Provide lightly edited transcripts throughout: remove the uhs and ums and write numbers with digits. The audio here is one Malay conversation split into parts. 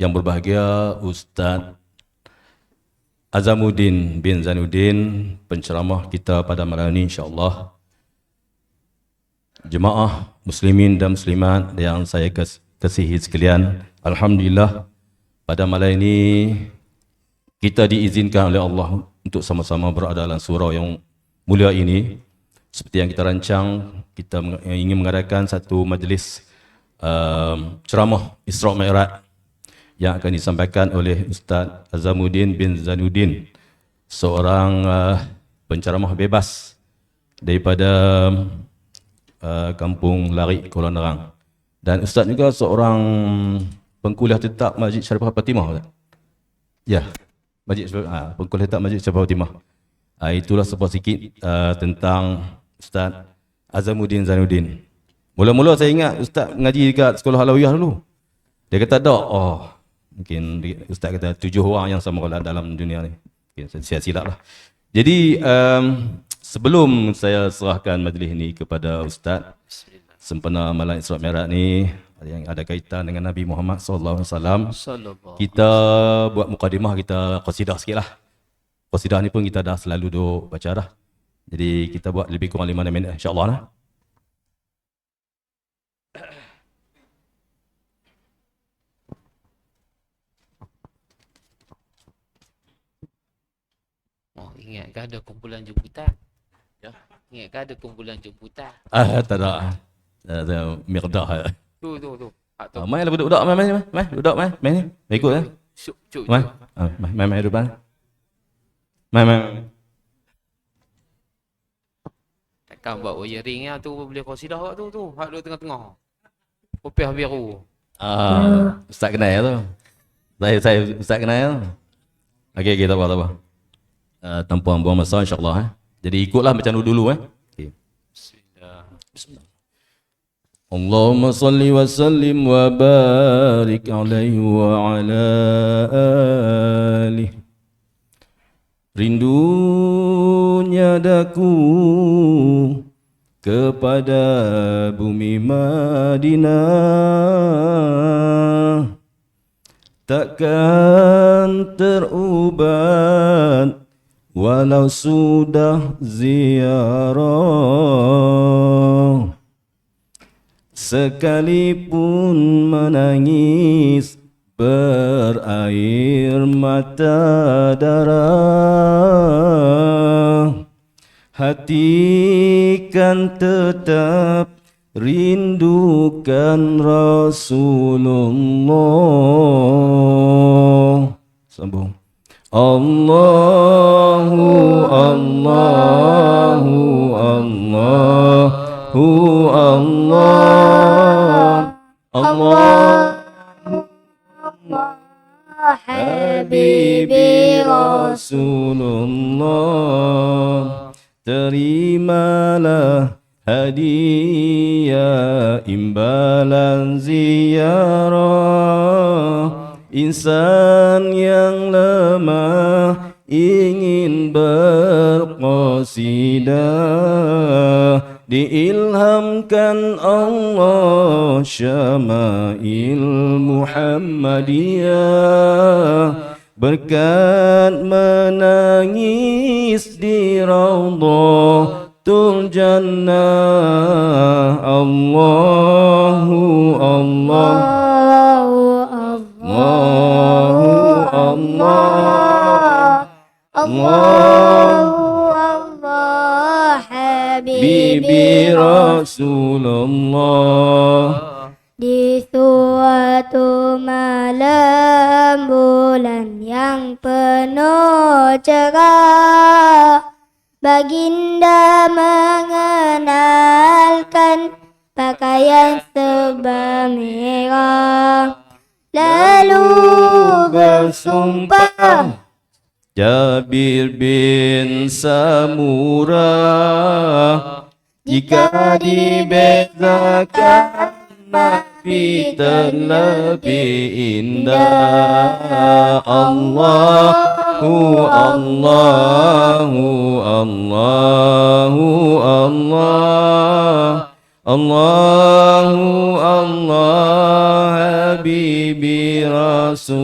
Yang berbahagia Ustaz Azamuddin bin Zainuddin, penceramah kita pada malam ini, insya-Allah. Jemaah muslimin dan muslimat yang saya kasihi sekalian, alhamdulillah pada malam ini kita diizinkan oleh Allah untuk sama-sama berada dalam surau yang mulia ini. Seperti yang kita rancang, kita ingin mengadakan satu majlis ceramah Isra Mi'raj yang akan disampaikan oleh Ustaz Azamuddin bin Zainuddin, seorang penceramah bebas daripada kampung Larik, Kuala Nerang. Dan Ustaz juga seorang pengkuliah tetap Masjid Syarifah Fatimah. Ya, pengkuliah tetap Masjid Syarifah Fatimah. Itulah sebuah sikit tentang Ustaz Azamuddin Zainuddin. Mula-mula saya ingat Ustaz mengaji dekat sekolah Alawiyah dulu. Dia kata tak, mungkin Ustaz kata 7 orang yang sama dalam dunia ni. Mungkin saya silap lah. Jadi sebelum saya serahkan majlis ini kepada Ustaz sempena malam Isra Mi'raj ni yang ada kaitan dengan Nabi Muhammad sallallahu alaihi wasallam, kita buat mukadimah, kita qasidah sikitlah. Qasidah ni pun kita dah selalu duk baca dah. Jadi kita buat lebih kurang 5 minit insya-Allah lah. Ingatkah ada kumpulan jemputan? Ya. Ingatkah ada kumpulan jemputan? Tak ada. Ada mirdah. Tu. Mai lah budak-budak, mai. Budak mai ni. Mai ikut eh. Cuk. Mai depan. Mai. Takkan buat wiring lah tu boleh qasidah awak tu. Hak duduk tengah-tengah. Kopiah biru. Ustaz kenal tu. Saya Ustaz kenal. Okey, tak apa. Tanpa buang masa insya-Allah Jadi ikutlah macam dulu Okay. Bismillah. Allahumma salli wa sallim wa barik alaihi wa ala alihi. Rindunya daku kepada bumi Madinah, takkan terubat walau sudah ziarah. Sekalipun menangis berair mata darah, hati kan tetap rindukan Rasulullah. Sambung. Allahu Allah Habibi Rasulullah, terimalah hadiah imbalan ziarah. Insan yang lemah ingin berqasidah, diilhamkan Allah syama'il Muhammadiyah, berkat menangis di Raudhatul Jannah. Allahu Habibi Rasulullah. Di suatu malam bulan yang penuh cerah, baginda mengenalkan pakaian serba merah, lalu bersumpah Jabir bin Samurah, jika dibezakan Nabi terlebih indah. Allahu Allahu Allah Habibi Rasul.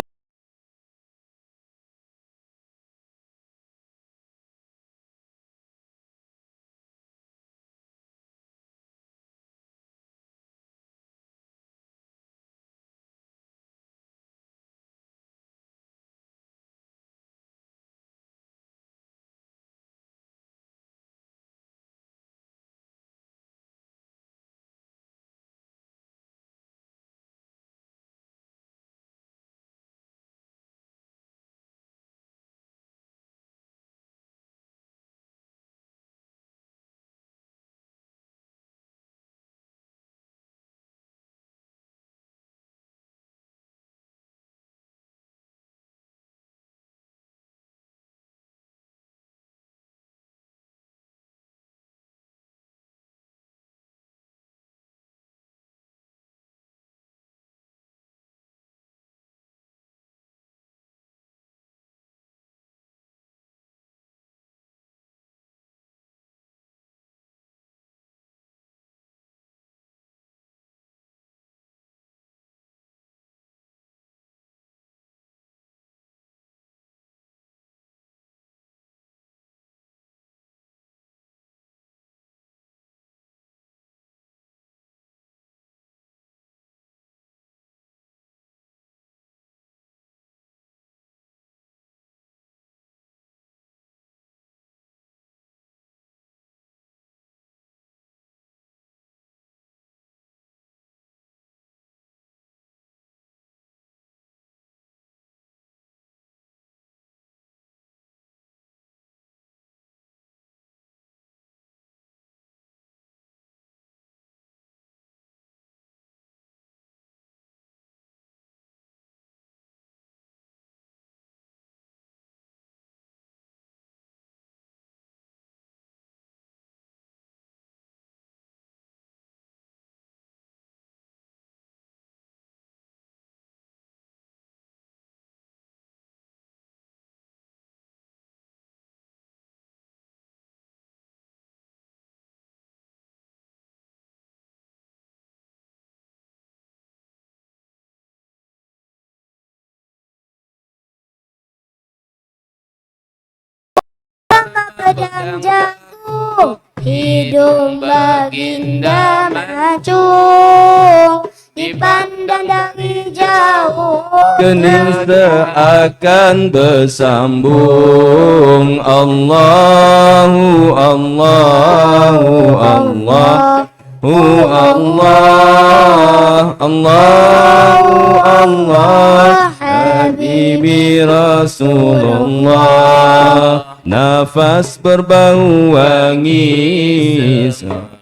Pedang jatuh, hidung baginda macung, dipandang dari jauh. Kening seakan bersambung. Allahu Allahu Allah, Allah Allahu Allah Habibi Rasulullah. Nafas berbau wangi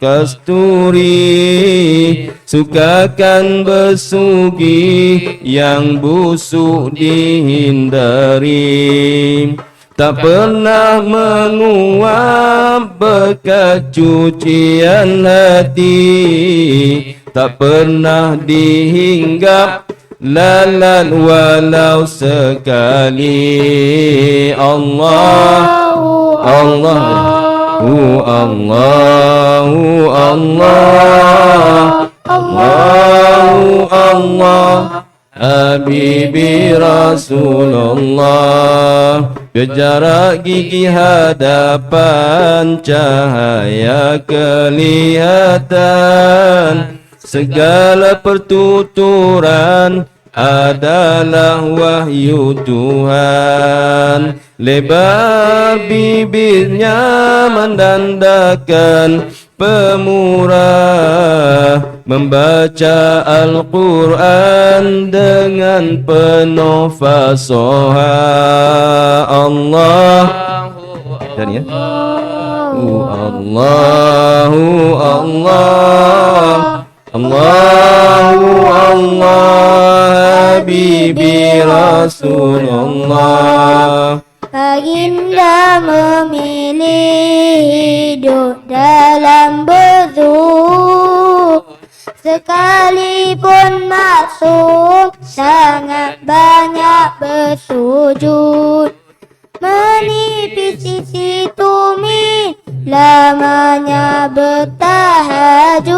kasturi, sukakan besugi yang busuk dihindari. Tak pernah menguap bekas cucian hati, tak pernah dihinggap lalat walau sekali. Allahu Allahu Allahu Allah, Allahu Allah Habibi Rasulullah. Berjarak gigi hadapan cahaya kelihatan, segala pertuturan adalah wahyu Tuhan. Lebar bibirnya menandakan pemurah, membaca Al-Quran dengan penuh fasohah. Allah dan ya Allahu Allah, Allahu Allah Habibi Rasulullah. Baginda memilih hidup dalam berzul, sekalipun maksum sangat banyak bersujud. menipis isi tumi, lamanya bertahajud.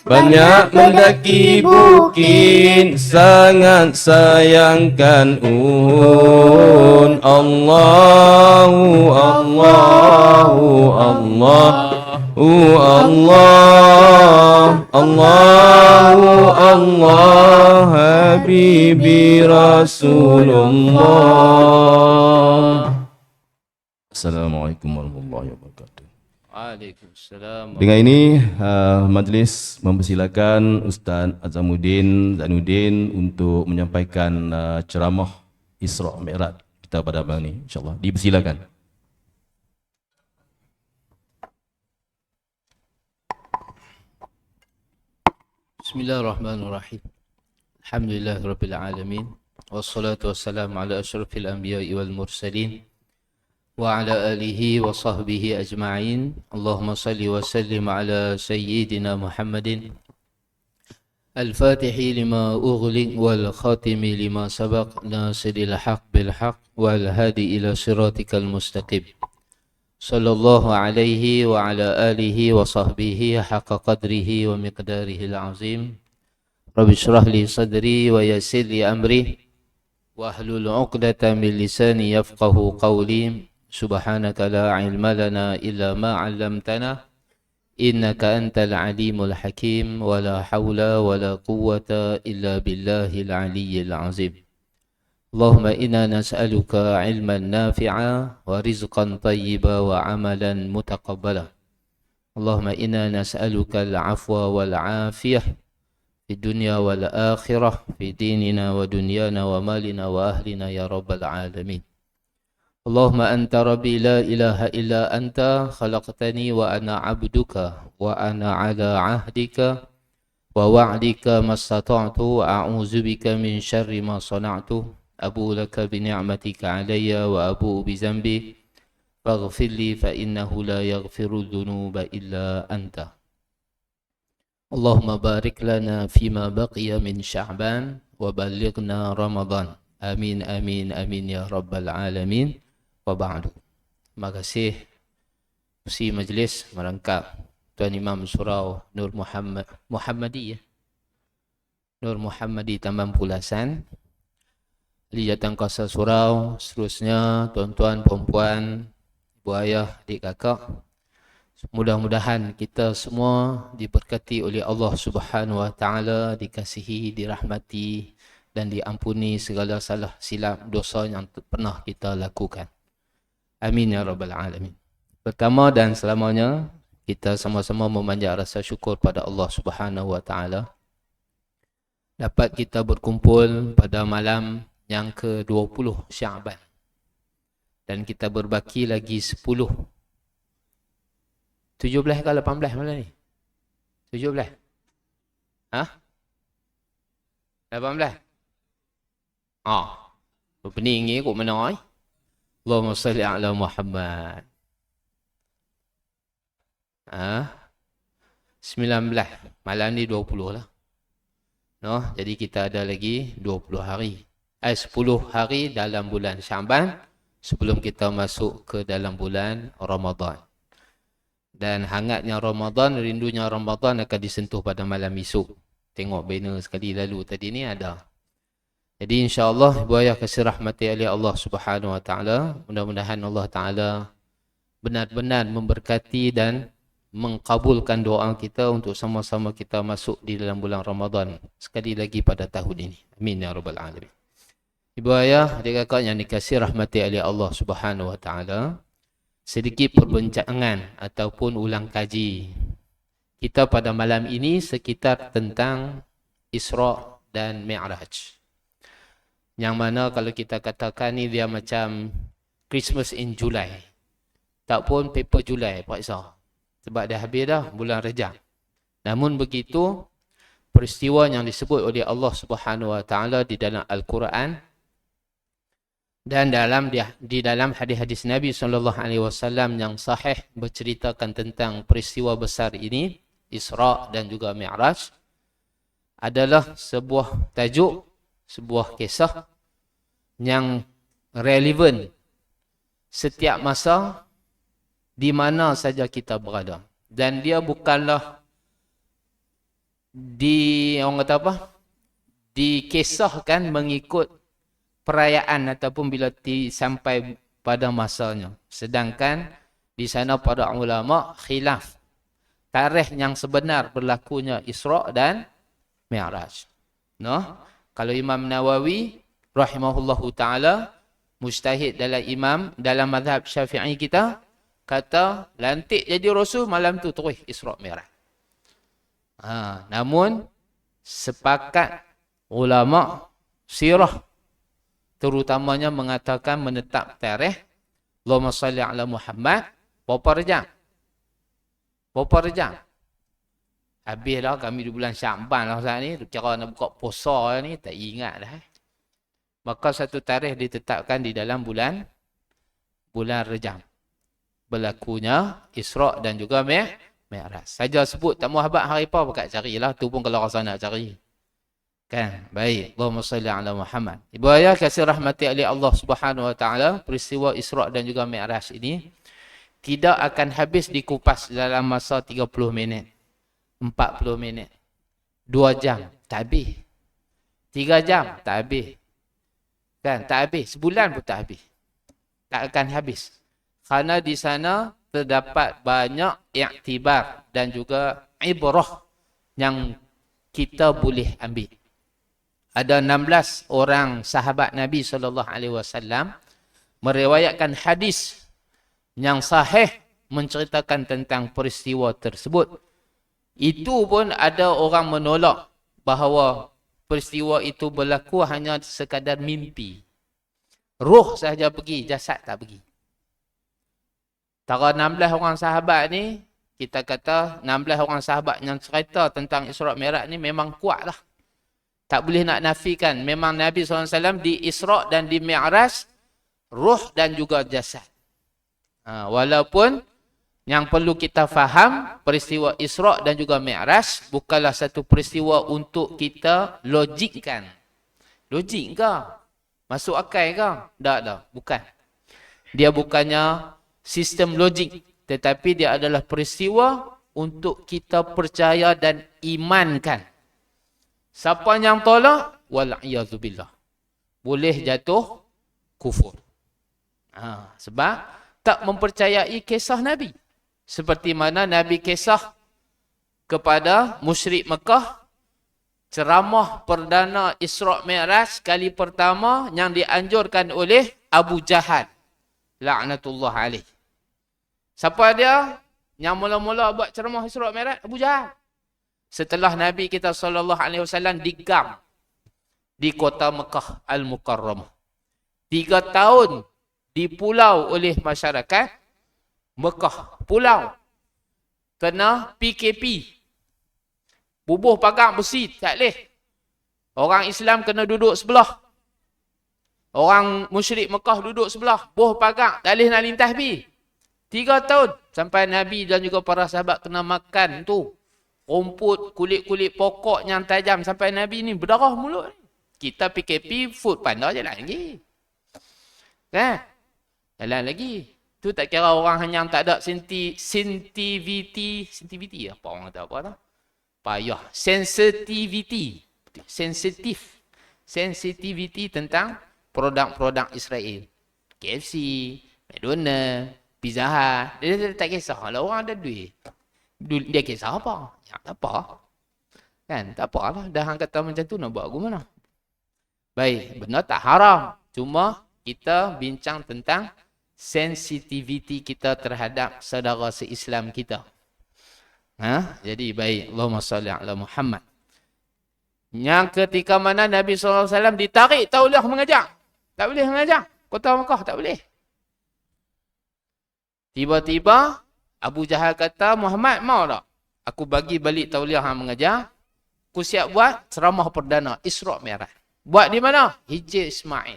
Banyak mendaki bukit, sangat sayangkan Uhud. Allahu Allahu Allahu Allah, Allahu Allah, Habibi Rasulullah. Assalamualaikum warahmatullahi wabarakatuh. Waalaikumsalam. Dengan ini majlis mempersilakan Ustaz Azamuddin Zainuddin untuk menyampaikan ceramah Isra Mi'raj kita pada malam ini, insya-Allah. Dipersilakan. Bismillahirrahmanirrahim. Alhamdulillahirabbil alamin. Wassalatu wassalamu ala asyrafil anbiya'i wal mursalin wa ala alihi wa sahbihi ajma'in. Allahumma salli wa sallim ala sayyidina Muhammadin al-fatihi lima ughliq wal khatimi lima sabaq, nasiril haq bil haq wal hadi ila siratikal mustaqim. Sallallahu alaihi wa ala alihi wa sahbihi haqqa qadrihi wa miqdarihi al-azim. Rabbi shrah li sadri wa yassir li amri wahlul 'uqdatam min lisani yafqahu qawli. Subhanaka la ilma lana illa ma 'allamtana innaka antal alimul hakim. Wa la hawla wa la quwwata illa billahil aliyyil azim. Allahumma inna nas'aluka ilman nafi'a wa rizqan tayyiba wa amalan mutaqabbala. Allahumma inna nas'aluka al-'afwa wal 'afiyah fi dunya wal akhirah, fi dinina wa dunyana wa malina wa ahlina ya rabbal alamin. Allahumma anta rabbi la ilaha illa anta khalaqtani wa ana 'abduka wa ana 'ala 'ahdika wa wa'dika mastata'tu wa a'udzu bika min syarri ma sana'tu. Abu laka bi ni'matika 'alayya wa abu bi zambi faghfir li fa innahu la yaghfiru dhunuba illa anta. Allahumma barik lana fima baqiya min Sya'ban wa ballighna Ramadan. Amin amin amin ya rabbal alamin. Wa ba'du. Terima kasih Pusi Majlis merangkap Tuan Imam Surau Nur Muhammadi Nur Muhammadi Taman Pulasan, Ahli Jawatankuasa Surau, seterusnya tuan-tuan, perempuan, ibu ayah, adik kakak. Mudah-mudahan kita semua diberkati oleh Allah Subhanahu Wa Taala, dikasihi, dirahmati dan diampuni segala salah silap dosa yang pernah kita lakukan. Amin ya rabbal alamin. Pertama dan selamanya kita sama-sama memanjat rasa syukur pada Allah Subhanahu Wa Taala dapat kita berkumpul pada malam yang ke-20 Sya'ban, dan kita berbaki lagi 17 ke 18 malam ni? 17? Ha? 18? Pening ni kot mana ai? Allahumma salli ala Muhammad. 19. Malam ni 20 lah. No, jadi kita ada lagi 20 hari. 10 hari dalam bulan Sya'ban sebelum kita masuk ke dalam bulan Ramadan. Dan hangatnya Ramadan, rindunya Ramadan akan disentuh pada malam esok. Tengok banner sekali lalu tadi ni ada. Jadi insya-Allah ibu ayah kasih rahmati oleh Allah Subhanahu Wa Taala, mudah-mudahan Allah Taala benar-benar memberkati dan mengkabulkan doa kita untuk sama-sama kita masuk di dalam bulan Ramadan sekali lagi pada tahun ini. Amin ya rabbal alamin. Ibu ayah, adik kakak yang dikasihi rahmati oleh Allah Subhanahu Wa Taala, sedikit perbincangan ataupun ulang kaji kita pada malam ini sekitar tentang Isra dan Mi'raj. Yang mana kalau kita katakan ni dia macam Christmas in July. Tak pun paper Julai, Pak Isa. Sebab dah habis dah bulan Rejab. Namun begitu, peristiwa yang disebut oleh Allah Subhanahu Wa Taala di dalam Al-Quran dan di dalam hadis-hadis Nabi SAW yang sahih berceritakan tentang peristiwa besar ini, Isra dan juga Mi'raj, adalah sebuah tajuk, sebuah kisah yang relevan setiap masa, di mana saja kita berada. Dan dia bukanlah orang kata apa? Dikisahkan mengikut perayaan ataupun bila sampai pada masanya. Sedangkan di sana para ulama khilaf tarikh yang sebenar berlakunya Isra' dan Mi'raj. No? Kalau Imam Nawawi rahimahullahu taala mujtahid dalam mazhab Syafi'i kita kata lantik jadi rasul malam tu terus Isra' Mi'raj. Namun sepakat ulama sirah terutamanya mengatakan menetap tarikh Allahumma salli ala Muhammad berapa jam? Habis dah kami di bulan Sya'ban lah saat ni. Cara nak buka puasa ni tak ingat dah. Maka satu tarikh ditetapkan di dalam bulan Rejab. Berlakunya Isra' dan juga Mi'raj. Saja sebut tak muhabat hari apa pakat carilah. Tu pun kalau rasa nak cari. Kan? Baik. Allahumma salli ala Muhammad. Ibu ayah kasih rahmati oleh Allah Subhanahu Wa Taala, peristiwa Isra' dan juga Mi'raj ini tidak akan habis dikupas dalam masa 30 minit. 40 minit. 2 jam. Tak habis. 3 jam. Tak habis. Kan? Tak habis. Sebulan pun tak habis. Tak akan habis. Kerana di sana terdapat banyak iktibar dan juga ibrah yang kita boleh ambil. Ada 16 orang sahabat Nabi SAW meriwayatkan hadis yang sahih menceritakan tentang peristiwa tersebut. Itu pun ada orang menolak bahawa peristiwa itu berlaku hanya sekadar mimpi. Roh sahaja pergi, jasad tak pergi. Tara 16 orang sahabat ni, kita kata 16 orang sahabat yang cerita tentang Isra' Mi'raj ni memang kuat lah. Tak boleh nak nafikan. Memang Nabi SAW di Isra' dan di Mi'raj, roh dan juga jasad. Walaupun yang perlu kita faham, peristiwa Isra' dan juga Mi'raj bukanlah satu peristiwa untuk kita logikkan. Logik ke? Masuk akal ke? Tak. Bukan. Dia bukannya sistem logik. Tetapi dia adalah peristiwa untuk kita percaya dan imankan. Siapa yang tolak, wal'iyadzubillah, boleh jatuh kufur. Sebab tak mempercayai kisah Nabi. Seperti mana Nabi kisah kepada musyrik Mekah, ceramah perdana Isra' Mi'raj kali pertama yang dianjurkan oleh Abu Jahal. La'natullah alaih. Siapa dia yang mula-mula buat ceramah Isra' Mi'raj? Abu Jahal. Setelah Nabi kita SAW digam di kota Mekah Al-Mukarramah. 3 tahun dipulau oleh masyarakat Mekah. Pulau. Kena PKP. Bubuh pagar besi. Tak boleh. Orang Islam kena duduk sebelah. Orang musyrik Mekah duduk sebelah. Bubuh pagar. Tak boleh nak lintas pi. 3 tahun. Sampai Nabi dan juga para sahabat kena makan tu. Rumput, kulit-kulit pokok yang tajam. Sampai Nabi ni berdarah mulut. Kita PKP, food panda je lah lagi. Kan? Jalan lagi. Tu tak kira orang yang tak ada sensitivity apa orang kata apa tu? Payah. Sensitivity tentang produk-produk Israel. KFC, McDonald, Pizza Hut. Dia tak kisah. Kalau orang ada duit. Dia kisah apa? Ya, tak apa. Kan? Tak apa lah. Dah hang kata macam tu nak buat aku mana? Baik. Benar tak haram. Cuma kita bincang tentang sensitivity kita terhadap saudara se-Islam kita. Jadi baik. Allahumma salli ala Muhammad. Yang ketika mana Nabi SAW ditarik tauliah mengajar. Tak boleh mengajar. Kota Mekah tak boleh. Tiba-tiba Abu Jahal kata, Muhammad mau tak? Aku bagi balik tauliah yang mengajar. Aku siap buat ceramah perdana Isra' Mi'raj. Buat di mana? Hijr Ismail.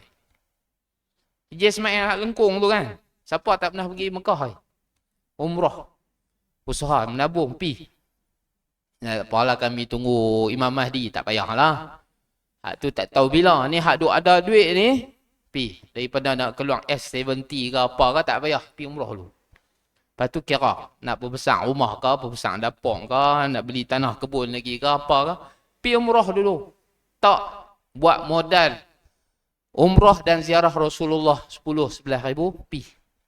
Hijr Ismail hak lengkung tu kan. Siapa tak pernah pergi Mekah? Umrah. Usaha menabung pi. Ya, apalah kami tunggu Imam Mahdi, tak payahlah. Hak tu tak tahu bila. Ni hak duk ada duit ni, Pi. Daripada nak keluar S70 ke apa ke, tak payah. Pi umrah dulu. Lepas tu kira. Nak perbesar rumah ke, perbesar dapur ke, nak beli tanah kebun lagi ke, apa ke. Pi umrah dulu. Tak buat modal umrah dan ziarah Rasulullah 10-11 ribu. Pi.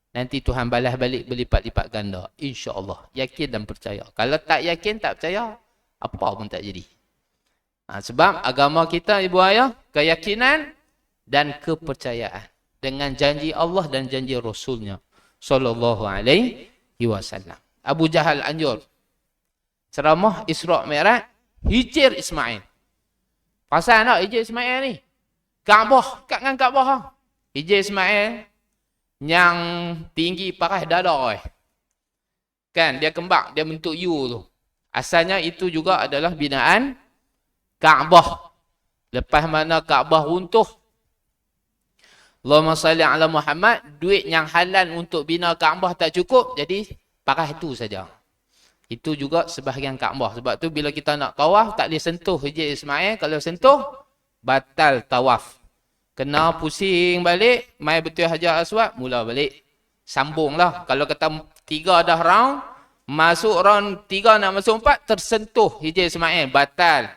Nanti Tuhan balas balik berlipat-lipat ganda. InsyaAllah. Yakin dan percaya. Kalau tak yakin, tak percaya, apa pun tak jadi. Sebab agama kita, ibu ayah, keyakinan dan kepercayaan. Dengan janji Allah dan janji Rasulnya. Sallallahu alaihi wasallam. Abu Jahal anjur. Ceramah Isra' Mi'raj. Hijir Ismail. Pasal tak hijir Ismail ni? Kaabah. Kat dengan Kaabah. Hijir Ismail. Yang tinggi paras dada. Kan, dia kembang. Dia bentuk U tu. Asalnya itu juga adalah binaan Kaabah. Lepas mana Kaabah runtuh, Allahumma salli ala Muhammad, duit yang halal untuk bina Kaabah tak cukup, jadi paras itu saja. Itu juga sebahagian Kaabah. Sebab tu bila kita nak tawaf, tak boleh sentuh Hijir Ismail. Kalau sentuh, batal tawaf. Kena pusing balik, mai betul Hajar Aswad, mula balik. Sambunglah. Kalau kata 3 dah round, masuk round 3 nak masuk 4, tersentuh Hijir Ismail, batal.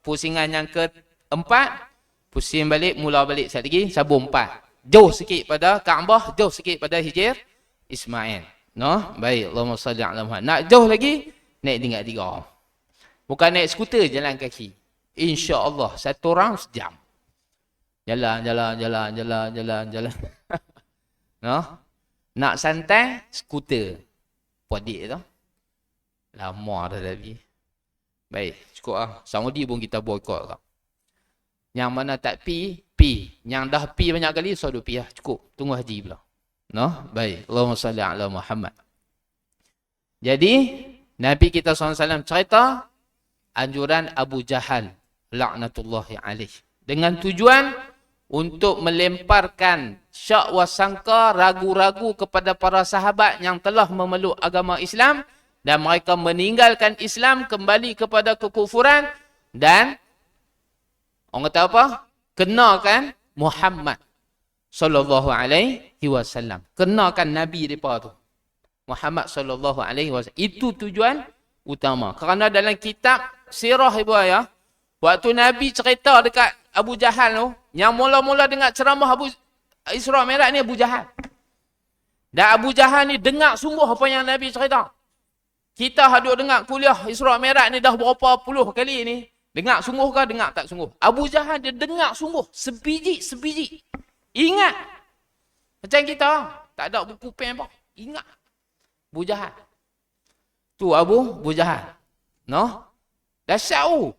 Pusingan yang ke-4, pusing balik, mula balik sekali lagi, sambung 4. Jauh sikit pada Kaabah, jauh sikit pada Hijir Ismail. No? Baik, Allahumma salli ala Muhammad. Nak jauh lagi, naik tingkat 3. Bukan naik skuter, jalan kaki. InsyaAllah, 1 round sejam. Jalan. No? Nak santai, skuter. Podik tu. Lama dah tadi. Baik, cukup lah. Saudi pun kita boykot lah. Yang mana tak pi. Yang dah pi banyak kali, so pi lah. Cukup. Tunggu haji pula. No? Baik. Allahumma salli ala Muhammad. Jadi, Nabi kita SAW cerita anjuran Abu Jahal. La'natullahi alaih. Dengan tujuan untuk melemparkan syak wasangka, ragu-ragu kepada para sahabat yang telah memeluk agama Islam dan mereka meninggalkan Islam, kembali kepada kekufuran dan orang kata apa? Kenakan Muhammad sallallahu alaihi wasallam. Kenakan Nabi mereka tu. Muhammad sallallahu alaihi wasallam. Itu tujuan utama. Kerana dalam kitab sirah ibu ayah, waktu Nabi cerita dekat Abu Jahal tu, yang mula-mula dengar ceramah Abu Isra' Mi'raj ni Abu Jahal. Dan Abu Jahal ni dengar sungguh apa yang Nabi cerita. Kita hadut dengar kuliah Isra' Mi'raj ni dah berapa puluh kali ni. Dengar sungguh ke dengar tak sungguh? Abu Jahal dia dengar sungguh. Sebiji. Ingat. Macam kita. Tak ada buku pen apa. Ingat. Abu Jahal. Tu Abu Jahal. No? Dahsyat tu.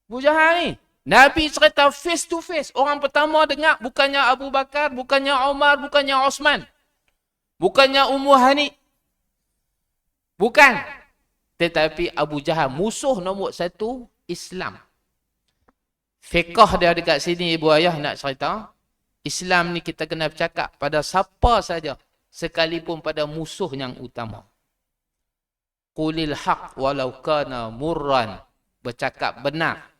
Abu Jahal ni. Nabi cerita face to face. Orang pertama dengar bukannya Abu Bakar, bukannya Umar, bukannya Osman. Bukannya Ummu Hani. Bukan. Tetapi Abu Jahal, musuh nombor 1 Islam. Fiqah dia dekat sini ibu ayah nak cerita. Islam ni kita kena bercakap pada siapa saja. Sekalipun pada musuh yang utama. Qulil haq walau kana murran. Bercakap benar.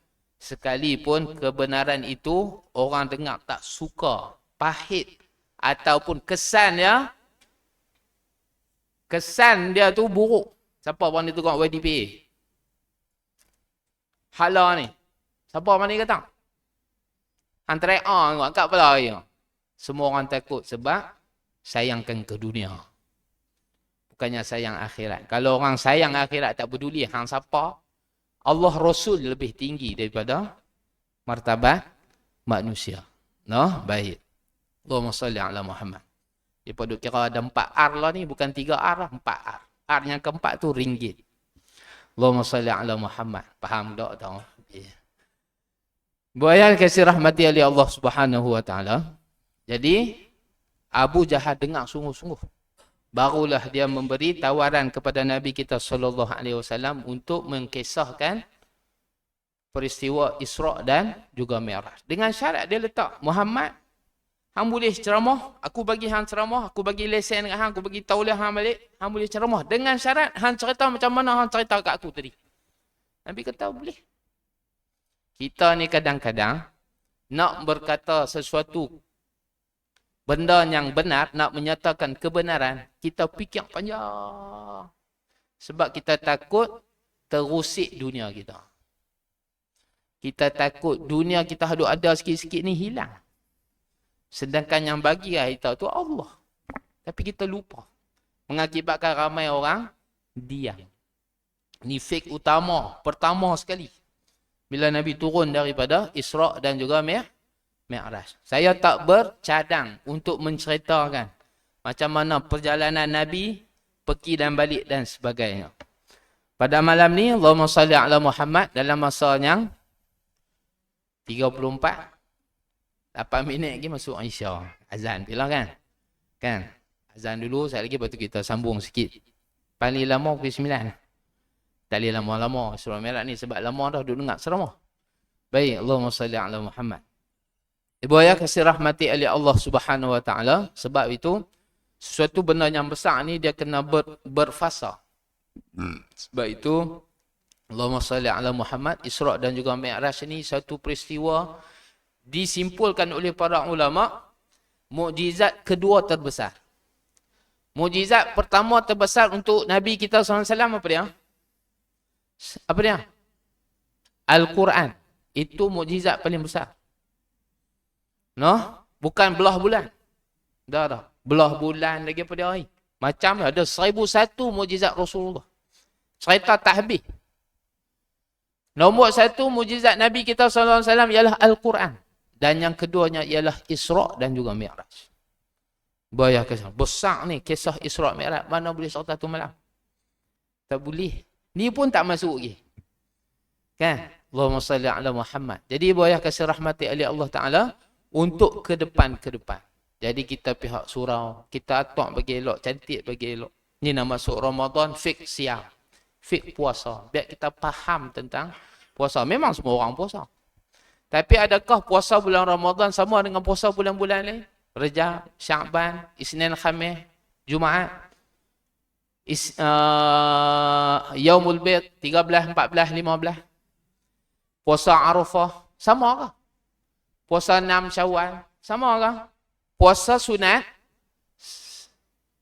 Sekalipun kebenaran itu orang dengar tak suka, pahit ataupun kesan dia tu buruk. Siapa orang itu kat YDPA? Hala ni. Siapa orang ni kata? Antara orang kat kepala dia. Semua orang takut sebab sayangkan ke dunia. Bukannya sayang akhirat. Kalau orang sayang akhirat tak peduli hang siapa, Allah Rasul lebih tinggi daripada martabat manusia. No? Baik. Allahumma salli ala Muhammad. Dia pada kira ada 4 R lah ni. Bukan 3 R lah. 4 R. R yang keempat tu ringgit. Allahumma salli ala Muhammad. Faham tak tahu? Yeah. Buaya kasih rahmati oleh Allah Subhanahu wa taala. Jadi Abu Jahal dengar sungguh-sungguh. Barulah dia memberi tawaran kepada Nabi kita sallallahu alaihi wasallam untuk mengkisahkan peristiwa Isra' dan juga Mi'raj. Dengan syarat dia letak, Muhammad, hang boleh ceramah, aku bagi hang ceramah, aku bagi lesen dengan hang, aku bagi tauliah hang balik, hang boleh ceramah. Dengan syarat hang cerita macam mana hang cerita kat aku tadi. Nabi kata boleh. Kita ni kadang-kadang nak berkata sesuatu benda yang benar, nak menyatakan kebenaran, kita fikir panjang. Sebab kita takut terusik dunia kita. Kita takut dunia kita ada sikit-sikit ni hilang. Sedangkan yang bagi kita tu Allah. Tapi kita lupa. Mengakibatkan ramai orang diam. Ni fake utama, pertama sekali. Bila Nabi turun daripada Isra' dan juga Mi'raj. Saya tak bercadang untuk menceritakan macam mana perjalanan Nabi, pergi dan balik dan sebagainya. Pada malam ni, Allahumma salli ala Muhammad dalam masa yang 34. 8 minit lagi masuk Isya. Azan bila kan? Kan? Azan dulu, sekali lagi, lepas tu kita sambung sikit. Paling lama pukul 9. Tak boleh lama-lama surah Mi'raj ni sebab lama dah duduk dengar ceramah. Baik, Allahumma salli ala Muhammad. Ibu ayah kasih rahmati oleh Allah Subhanahu wa taala, sebab itu sesuatu benda yang besar ni dia kena berfasa. Sebab itu Allahumma salli ala Muhammad, Isra' dan juga Mi'raj ni satu peristiwa disimpulkan oleh para ulama mukjizat kedua terbesar. Mukjizat pertama terbesar untuk Nabi kita SAW apa dia? Apa dia? Al-Quran. Itu mukjizat paling besar. No? Bukan belah bulan. Dah. Belah bulan lagi apa dia? Macam ada 1001 mukjizat Rasulullah. Cerita tak habis. Nombor 1 mukjizat Nabi kita SAW ialah Al-Quran. Dan yang keduanya ialah Isra' dan juga Mi'raj. Bayar kisah. Besar ni kisah Isra' Mi'raj. Mana boleh cerita tu malam? Tak boleh. Ni pun tak masuk lagi. Kan? Allahumma salli ala Muhammad. Jadi bayar kasih rahmati oleh Allah Ta'ala untuk ke depan. Jadi kita pihak surau. Kita atok bagi elok. Cantik bagi elok. Ni nak masuk Ramadan. Fik siam. Fik puasa. Biar kita faham tentang puasa. Memang semua orang puasa. Tapi adakah puasa bulan Ramadan sama dengan puasa bulan-bulan lain? Rejab, Sya'ban, Isnin, Khamis, Jumaat. Yaumul Bid 13, 14, 15. Puasa Arafah sama ke? Puasa 6 Syawal sama ke? Puasa sunat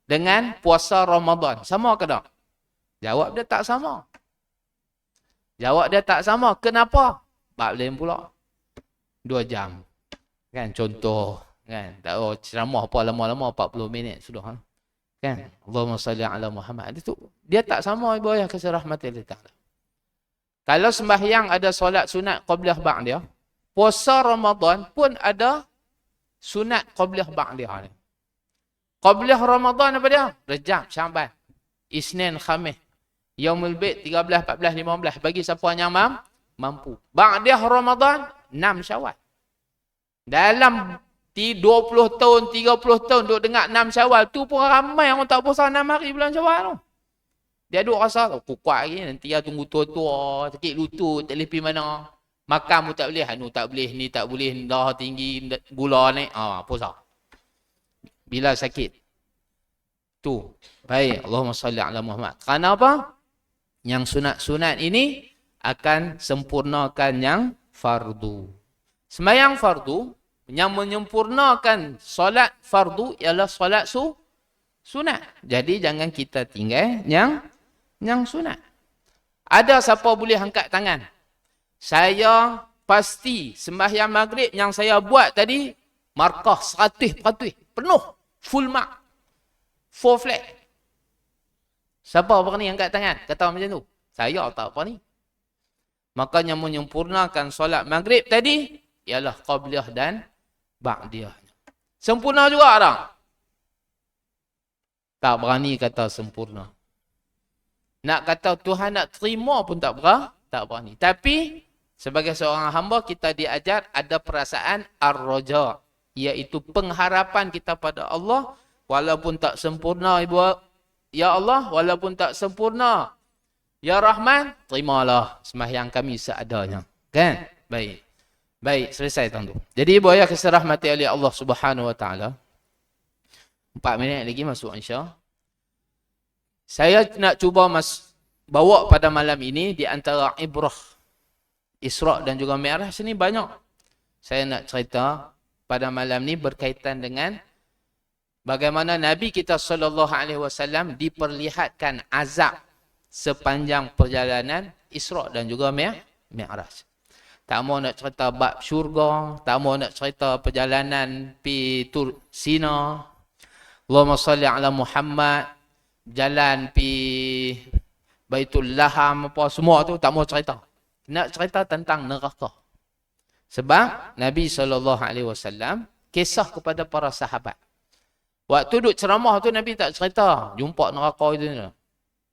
dengan puasa Ramadan sama ke tak? Jawab dia tak sama. Kenapa? 4 lain pula. 2 jam. Kan contoh kan. Tak ceramah apa lama-lama 40 minit sudah. Kan? Allahumma salli ala Muhammad. Itu dia tak sama ibu ayah kasih rahmat Allah Ta'ala. Kalau sembahyang ada solat sunat qabliyah ba'diyah, puasa Ramadan pun ada sunat qabliyah ba'diyah. Qabliyah Ramadan apa dia? Rejab, Sya'ban, Isnin, Khamis, Yaumul Bid 13, 14, 15. Bagi siapa yang mampu. Ba'diyah Ramadan 6 Syawal. Dalam 20 tahun, 30 tahun duduk dengar 6 Syawal. Tu pun ramai yang tak puasa 6 hari bulan Syawal tu. Dia duduk rasa, kuat lagi. Nanti dia tunggu tua-tua, sakit lutut, tak boleh pergi mana. Makan pun tak boleh, anu tak boleh, ni tak boleh, dah tinggi, gula naik. Puasa. Bila sakit. Tu. Baik, Allahumma salli ala Muhammad. Kerana apa? Yang sunat-sunat ini akan sempurnakan yang fardu. Sembahyang fardu, yang menyempurnakan solat fardu ialah solat sunat. Jadi jangan kita tinggal yang sunat. Ada siapa boleh angkat tangan? Saya pasti sembahyang maghrib yang saya buat tadi markah 100%. Penuh. Full mark. 4 flag. Siapa berani angkat tangan? Kata macam tu. Saya tak berani. Makanya menyempurnakan solat maghrib tadi ialah qabliyah dan ba'diyah. Sempurna juga tak? Tak berani kata sempurna. Nak kata Tuhan nak terima pun tak berani. Tapi sebagai seorang hamba kita diajar ada perasaan ar-raja, iaitu pengharapan kita pada Allah walaupun tak sempurna ya Allah, walaupun tak sempurna ya Rahman, terimalah sembahyang kami seadanya. Kan? Baik, selesai tuan-tuan. Jadi ibu ayah kasih rahmati oleh Allah Subhanahu wa taala. 4 minit lagi masuk insya. Saya nak cuba bawa pada malam ini di antara ibrah Isra' dan juga Mi'raj ini banyak Saya nak cerita pada malam ni berkaitan dengan bagaimana Nabi kita SAW diperlihatkan azab sepanjang perjalanan Isra' dan juga Mi'raj. Tak mau nak cerita bab syurga, tak mau nak cerita perjalanan pi Tur Sina, Allahumma salli ala Muhammad, jalan pi Baitul Laham, apa semua tu tak mau cerita. Nak cerita tentang neraka. Sebab Nabi SAW kisah kepada para sahabat. Waktu duduk ceramah tu Nabi tak cerita jumpa neraka itu.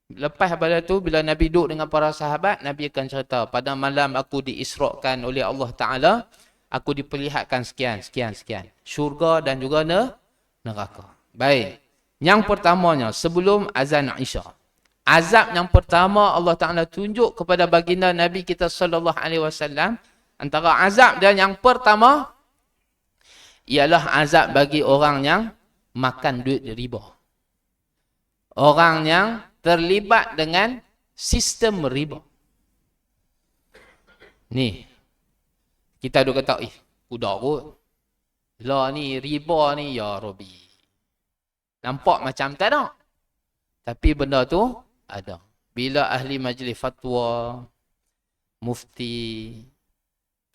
Lepas pada tu bila Nabi duduk dengan para sahabat, Nabi akan cerita, pada malam aku diisrakan oleh Allah Ta'ala, aku diperlihatkan sekian. Syurga dan juga neraka. Baik. Yang pertamanya, sebelum azan Isya. Azab yang pertama Allah Ta'ala tunjuk kepada baginda Nabi kita SAW, antara azab dan yang pertama ialah azab bagi orang yang makan duit riba. Orang yang terlibat dengan sistem riba. Ni, kita duk kata, budak kot. Lah ni, riba ni, ya Rabbi. Nampak macam tak ada. Tapi benda tu ada. Bila ahli majlis fatwa, mufti,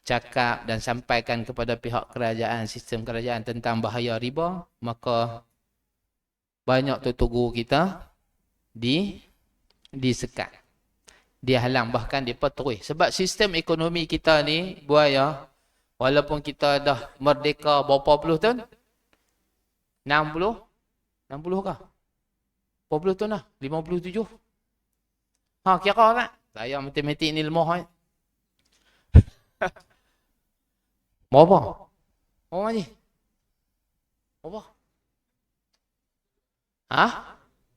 cakap dan sampaikan kepada pihak kerajaan, sistem kerajaan tentang bahaya riba, maka banyak tutup guru kita disekat. Dihalang, bahkan diperterus. Sebab sistem ekonomi kita ni, buaya, walaupun kita dah merdeka berapa puluh tahun? 60 kah? Berapa puluh tahun dah? 57? Kira tak? Saya matematik ni lemah. Berapa? Berapa ni? Berapa?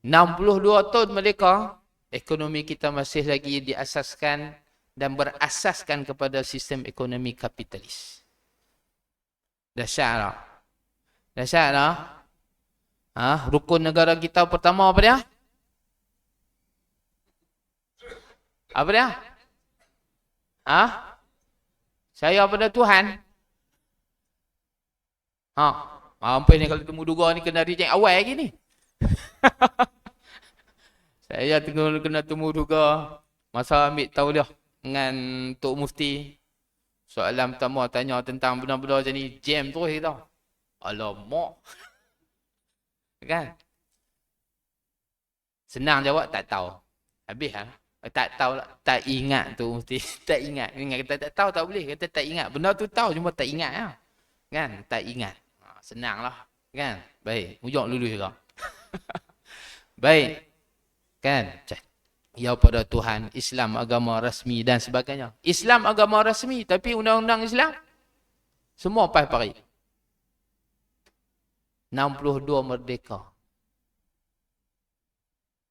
62 tahun merdeka, ekonomi kita masih lagi diasaskan dan berasaskan kepada sistem ekonomi kapitalis. Dahsyat tak? Dahsyat tak? Rukun negara kita pertama apa dia? Apa dia? Saya pada Tuhan. Mampu ni kalau temu duga ni kena reject awal lagi ni. Saya kena temu duga masa ambil tauliah dengan Tok Mufti. Soalan pertama tanya tentang benda-benda macam ni, jam terus kita. Alamak. Kan? Senang jawab, tak tahu. Habis tak tahu lah. Tak ingat tu Mufti. Tak ingat. Kata tak tahu tak boleh. Kata tak ingat. Benda tu tahu cuma tak ingat lah. Kan? Tak ingat. Senang lah. Kan? Baik. Ujung lulus juga. Baik. Kan? Ya pada Tuhan, Islam agama rasmi dan sebagainya. Islam agama rasmi tapi undang-undang Islam semua pari-pari. 62 merdeka.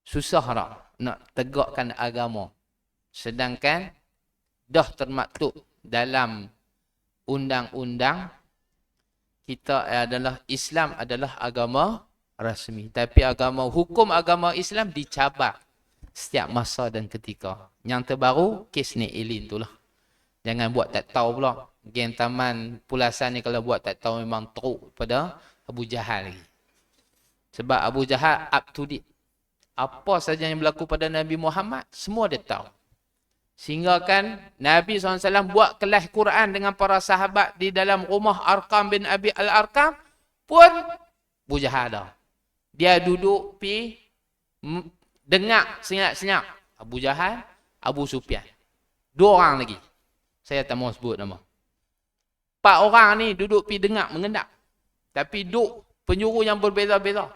Susah tak nak tegakkan agama. Sedangkan dah termaktub dalam undang-undang kita adalah Islam adalah agama rasmi. Tapi hukum agama Islam dicabar setiap masa dan ketika. Yang terbaru, kes Nek Elin tu lah. Jangan buat tak tahu pula. Geng Taman Pulasan ni kalau buat tak tahu memang teruk pada Abu Jahal lagi. Sebab Abu Jahal up to date. Apa saja yang berlaku pada Nabi Muhammad, semua dia tahu. Sehingga kan Nabi SAW buat kelas Quran dengan para sahabat di dalam rumah Arqam bin Abi Al-Arqam pun Abu Jahal ada. Dia duduk pi dengar senyap-senyap. Abu Jahal, Abu Sufyan. 2 orang lagi. Saya tak mau sebut nama. 4 orang ni duduk pi dengar mengendap. Tapi duduk penjuru yang berbeza-beza.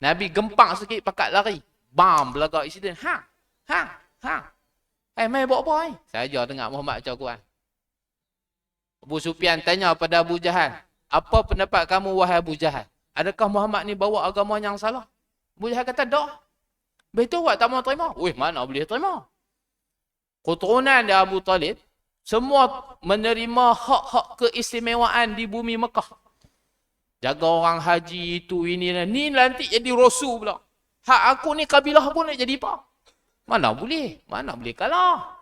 Nabi gempak sikit pakat lari. Bam, belagak insiden. Mai buat apa ni? Saja dengar Muhammad baca Quran. Abu Sufyan tanya pada Abu Jahal, apa pendapat kamu wahai Abu Jahal? Adakah Muhammad ni bawa agama yang salah? Abu Jahal kata, dah. Betul awak tak mau terima? Mana boleh terima? Keturunan dia Abu Talib, semua menerima hak-hak keistimewaan di bumi Mekah. Jaga orang haji itu, ini nanti jadi rasul pula. Hak aku ni, kabilah aku nak jadi apa? Mana boleh? Mana boleh kalah?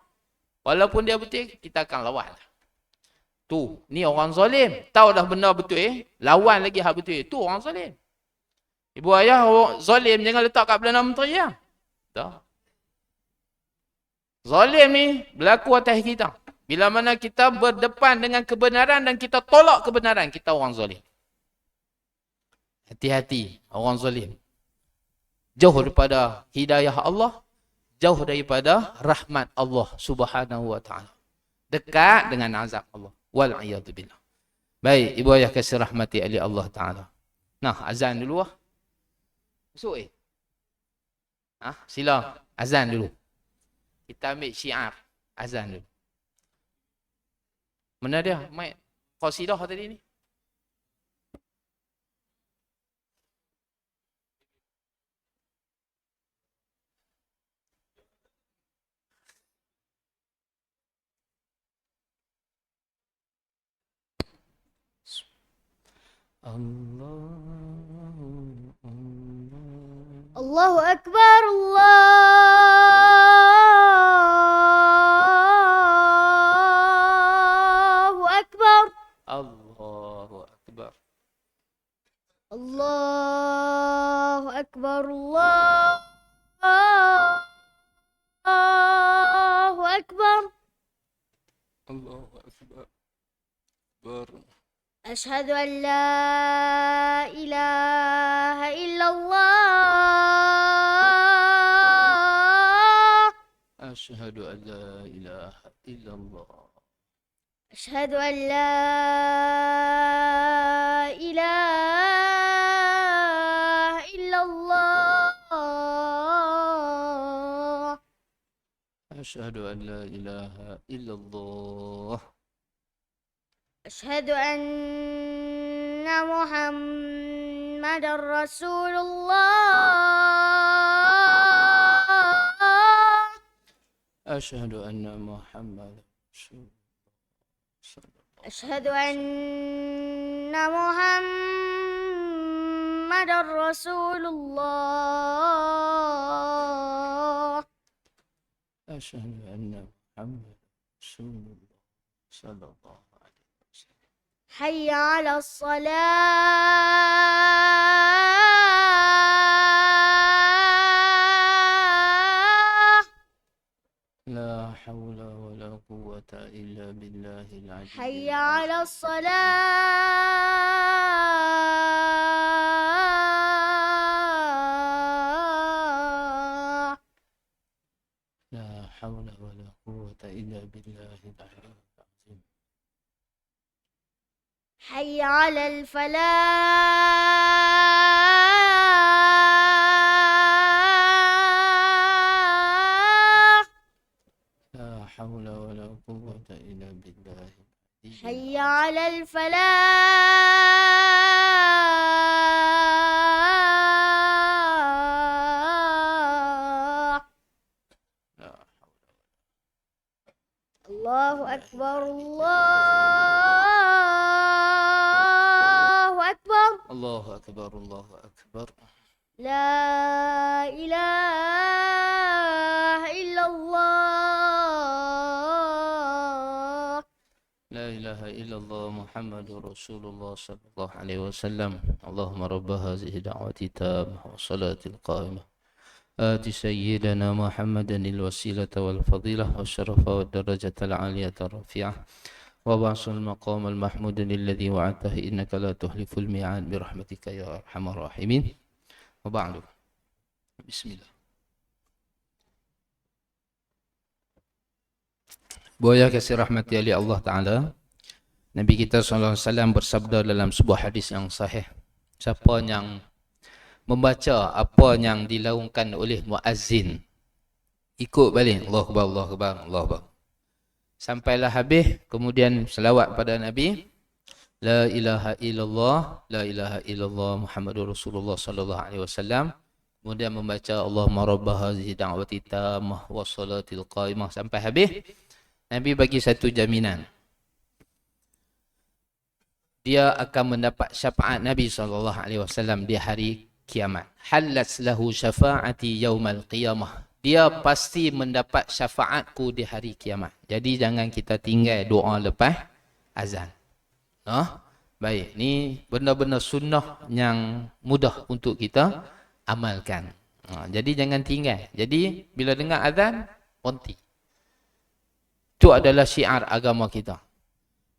Walaupun dia betul, kita akan lawan. Tu, ni orang zalim. Tahu dah benar betul lawan lagi hak betul. Tu orang zalim. Ibu ayah orang zalim jangan letak kat Perdana Menteri ya. Tak. Zalim ni berlaku atas kita. Bila mana kita berdepan dengan kebenaran dan kita tolak kebenaran, kita orang zalim. Hati-hati orang zalim. Jauh daripada hidayah Allah, jauh daripada rahmat Allah Subhanahu wa taala. Dekat dengan azab Allah. Wal a'yadu billah. Baik, ibu ayah kasih rahmati ali Allah taala. Nah, azan dulu ah. Masuk sila azan dulu. Kita ambil syiar azan dulu. Mana dia? Mic qasidah tadi ni. Allahu Akbar, Allahu Akbar, Allahu akbar. Allahu Akbar, Allahu Akbar. Allahu akbar. أشهد أن لا إله إلا الله Asyhadu an la ilaha illallah. أشهد أن لا إله إلا الله Asyhadu an la ilaha illallah. أشهد أن محمد رسول الله Asyhadu anna Muhammad أشهد أن محمد رسول الله Asyhadu anna Muhammad Rasulullah sallallahu alaihi wasallam. حي على الصلاة La hawla wa la quwwata illa billahil aliyyil حي azim. على الصلاة La hawla wa la quwwata illa billahil aliyyil azim. حي على الفلاح La hawla wa la quwwata illa billahil aliyyil حي azim. على الفلاح La hawla. الله أكبر الله أكبر Allahu akbar, Allahu akbar. لا إله إلا الله La ilaha illallah Muhammadur Rasulullah sallallahu alaihi wasallam. Allahumma rabb hadhihi da'wati tammah wa salatil qa'imah. آت سيدنا محمدا الوسيلة والفضيلة والشرف والدرجة العالية الرفيعة وبعث المقام المحمود الذي وعدته إنك لا تخلف الميعاد برحمتك يا أرحم الراحمين وبعد بسم الله. Buaya kasih rahmati ali Allah Ta'ala, Nabi kita SAW bersabda dalam sebuah hadis yang sahih, siapa yang membaca apa yang dilaungkan oleh muazzin, ikut balik Allahu Akbar, Allahu Akbar, Allahu Akbar, sampailah habis, kemudian selawat pada Nabi, la ilaha illallah, la ilaha illallah Muhammadur Rasulullah sallallahu alaihi wasallam, kemudian membaca Allahumma rabb hadhihi da'wati tammah wa salatil qa'imah sampai habis. Nabi bagi satu jaminan, dia akan mendapat syafaat Nabi SAW di hari kiamat. Halat lahu syafaati yaumal qiyamah. Dia pasti mendapat syafaatku di hari kiamat. Jadi jangan kita tinggal doa lepas azan. Baik, ni benda-benda sunnah yang mudah untuk kita amalkan. Jadi jangan tinggal. Jadi bila dengar azan, berhenti. Itu adalah syiar agama kita.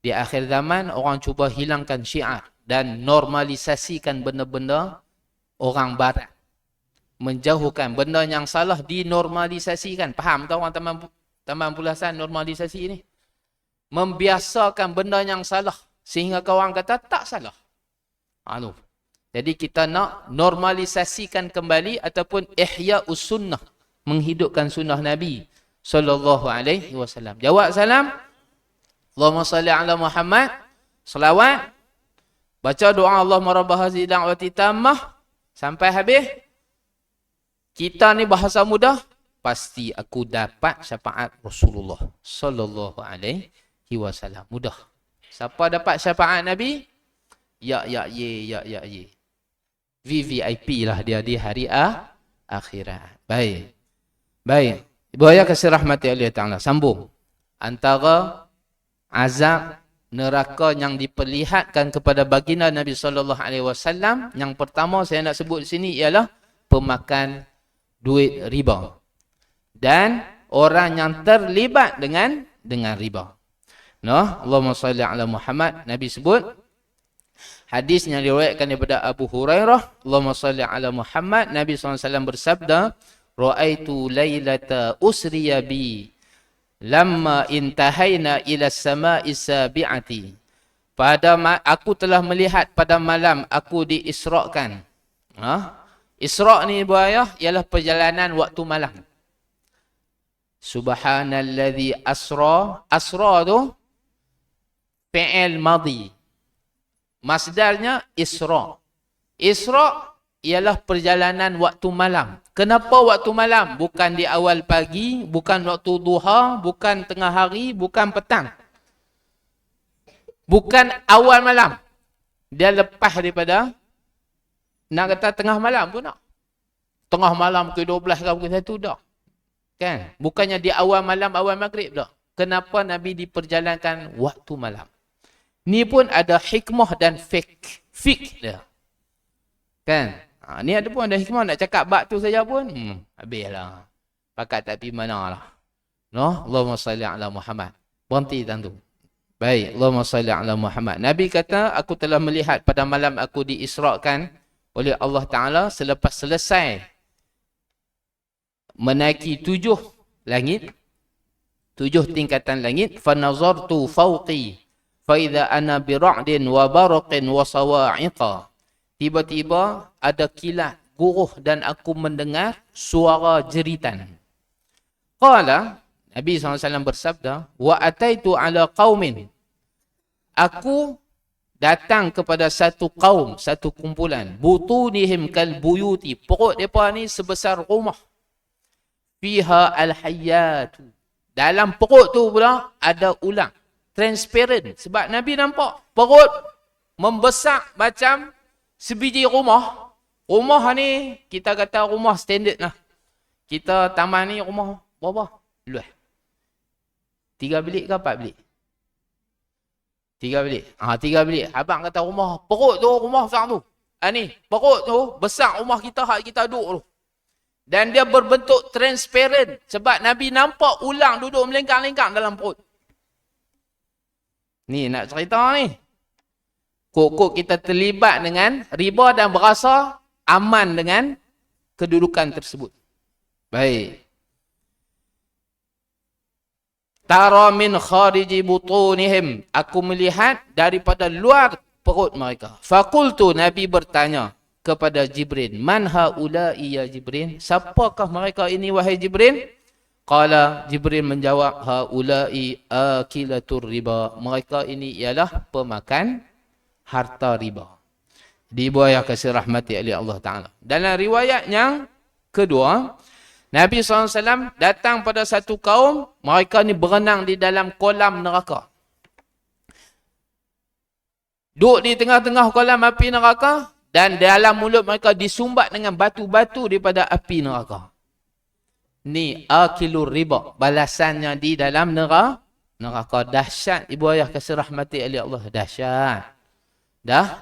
Di akhir zaman, orang cuba hilangkan syiar dan normalisasikan benda-benda orang barat. Menjauhkan benda yang salah dinormalisasikan. Faham tak orang Taman Pulasan normalisasi ni? Membiasakan benda yang salah sehingga kawan kata tak salah. Jadi kita nak normalisasikan kembali ataupun ihya'us sunnah, menghidupkan sunnah Nabi sallallahu alaihi wasallam. Jawab salam. Allahumma salli ala Muhammad. Selawat. Baca doa Allahumma rabb hadhihi da'wati tammah sampai habis. Kita ni bahasa mudah, pasti aku dapat syafaat Rasulullah sallallahu alaihi wasallam. Mudah. Siapa dapat syafaat Nabi? Ya ye. VVIP lah dia di hari akhirat. Baik. Ibu ayah kasih rahmati Allah Ta'ala. Sambung. Antara azab neraka yang diperlihatkan kepada baginda Nabi sallallahu alaihi wasallam, yang pertama saya nak sebut di sini ialah pemakan duit riba dan orang yang terlibat dengan riba. Allahumma salli ala Muhammad. Nabi sebut hadis yang diriwayatkan daripada Abu Hurairah, Allahumma salli ala Muhammad. Nabi SAW bersabda, ra'aitu lailata usriya bi lamma intahayna ila sama'i sabi'ati. Aku telah melihat pada malam aku diisrakan. Isra' ni ibu ayah ialah perjalanan waktu malam. Subhanalladzi asra. Asra tu fi'il madhi. Masdarnya isra'. Isra' ialah perjalanan waktu malam. Kenapa waktu malam? Bukan di awal pagi, bukan waktu duha, bukan tengah hari, bukan petang. Bukan awal malam. Dia lepas daripada, nak kata tengah malam pun tak. Tengah malam ke 12 ke 1 dah. Kan? Bukannya di awal malam, awal maghrib dah. Kenapa Nabi diperjalankan waktu malam? Ni pun ada hikmah dan fik dia. Kan? Ni ada pun ada hikmah, nak cakap bab tu saja pun. Habislah. Pakat tak pergi mana lah. Allahumma salli ala Muhammad. Berhenti tentu. Baik. Allahumma salli ala Muhammad. Nabi kata, aku telah melihat pada malam aku diisrakan oleh Allah Ta'ala selepas selesai menaiki 7 langit. 7 tingkatan langit. Fanazartu fawqi. Faidha ana bira'din wa baraqin wa sawa'iqa. Tiba-tiba ada kilat guruh dan aku mendengar suara jeritan. Qala, Nabi SAW bersabda, wa ataitu ala qaumin. Aku datang kepada satu kaum, satu kumpulan. Butunihim kal buyuti. Perut mereka ni sebesar rumah. Fiha al-hayyatu. Dalam perut tu pula ada ulang. Transparent. Sebab Nabi nampak perut membesar macam sebiji rumah. Rumah ni, kita kata rumah standard lah. Kita taman ni rumah berapa? Luas. 3 bilik ke 4 bilik? 3 bilik. 3 bilik. Abang kata rumah, perut tu rumah besar tu. Ni, perut tu besar rumah kita, hak kita duduk tu. Dan dia berbentuk transparent. Sebab Nabi nampak ulang duduk melengkang-lengkang dalam perut. Ni nak cerita ni. Kok kita terlibat dengan riba dan berasa aman dengan kedudukan tersebut. Baik. Tara min khariji butunihim. Aku melihat daripada luar perut mereka. Fakultu, Nabi bertanya kepada Jibril. Man haula'i ya Jibril? Siapakah mereka ini wahai Jibril? Qala, Jibril menjawab, haula'i akilatur riba. Mereka ini ialah pemakan harta riba. Di bawah kasih rahmati oleh Allah Ta'ala. Dalam riwayat yang kedua, Nabi SAW datang pada satu kaum, mereka ni berenang di dalam kolam neraka. Duduk di tengah-tengah kolam api neraka, dan dalam mulut mereka disumbat dengan batu-batu daripada api neraka. Ni akilur riba, balasannya di dalam Neraka dahsyat, ibu ayah kasih rahmati oleh Allah. Dahsyat.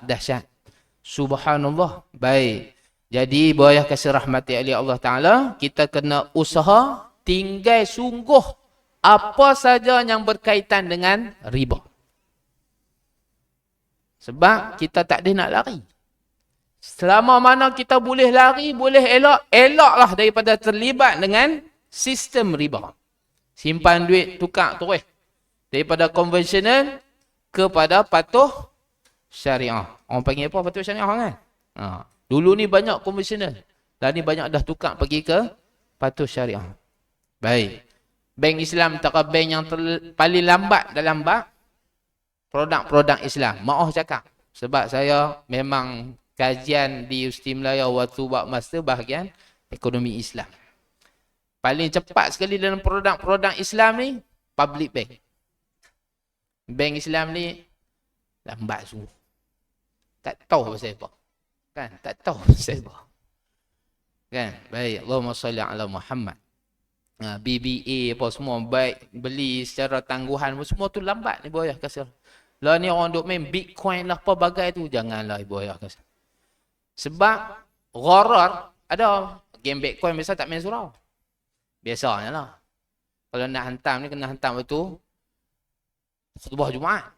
Dahsyat. Subhanallah. Baik. Jadi ibu ayah kasih rahmati oleh Allah Ta'ala, kita kena usaha tinggal sungguh apa saja yang berkaitan dengan riba. Sebab kita tak ada nak lari. Selama mana kita boleh lari, boleh eloklah daripada terlibat dengan sistem riba. Simpan duit, tukar terus. Daripada konvensional kepada patuh syariah. Orang panggil apa patuh syariah kan? Dulu ni banyak konvensional. Dan ni banyak dah tukar pergi ke patuh syariah. Baik. Bank Islam antara bank yang paling lambat dalam bab produk-produk Islam. Maaf cakap. Sebab saya memang kajian di Usti Melaya waktu buat master bahagian ekonomi Islam. Paling cepat sekali dalam produk-produk Islam ni, public bank. Bank Islam ni lambat sungguh. Tak tahu pasal apa. Kan? Tak tahu pasal apa. Kan? Baik. Allahumma salli ala Muhammad. BBA apa semua baik. Beli secara tangguhan semua tu lambat ibu ayah kasih. Lah ni orang duk main Bitcoin lah apa bagai tu. Janganlah ibu ayah kasih. Sebab gharar ada. Game Bitcoin biasa tak main surau. Biasanya lah. Kalau nak hantam ni kena hantam betul. Khutbah Jumaat.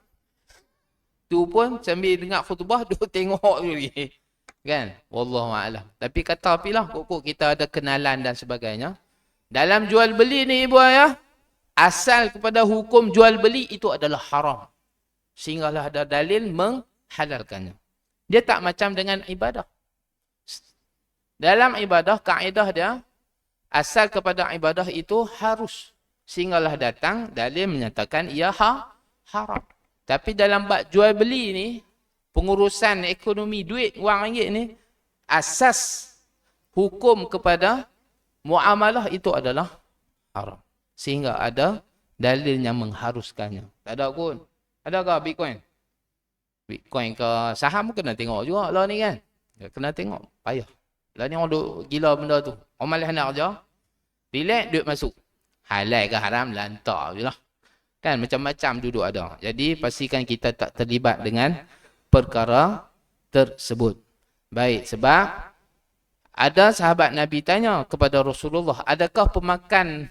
Tu pun sambil dengar khutbah duk tengok lagi. Kan? Wallahualam. Tapi kata apalah kok kita ada kenalan dan sebagainya. Dalam jual beli ni ibu ayah, asal kepada hukum jual beli itu adalah haram. Sehinggalah ada dalil menghalalkannya. Dia tak macam dengan ibadah. Dalam ibadah kaedah dia asal kepada ibadah itu harus. Sehinggalah datang dalil menyatakan ia haram. Tapi dalam bab jual beli ni, pengurusan ekonomi duit wang ringgit ni, asas hukum kepada muamalah itu adalah haram. Sehingga ada dalil yang mengharuskannya. Tak ada pun. Adakah Bitcoin? Bitcoin ke saham kena tengok juga lah ni kan. Kena tengok. Payah. Lah ni orang duk gila benda tu. Orang malas nak kerja. Relax, duit masuk. Halal ke haram, lantak je lah. Kan macam-macam duduk ada. Jadi pastikan kita tak terlibat dengan perkara tersebut. Baik, sebab ada sahabat Nabi tanya kepada Rasulullah, adakah pemakan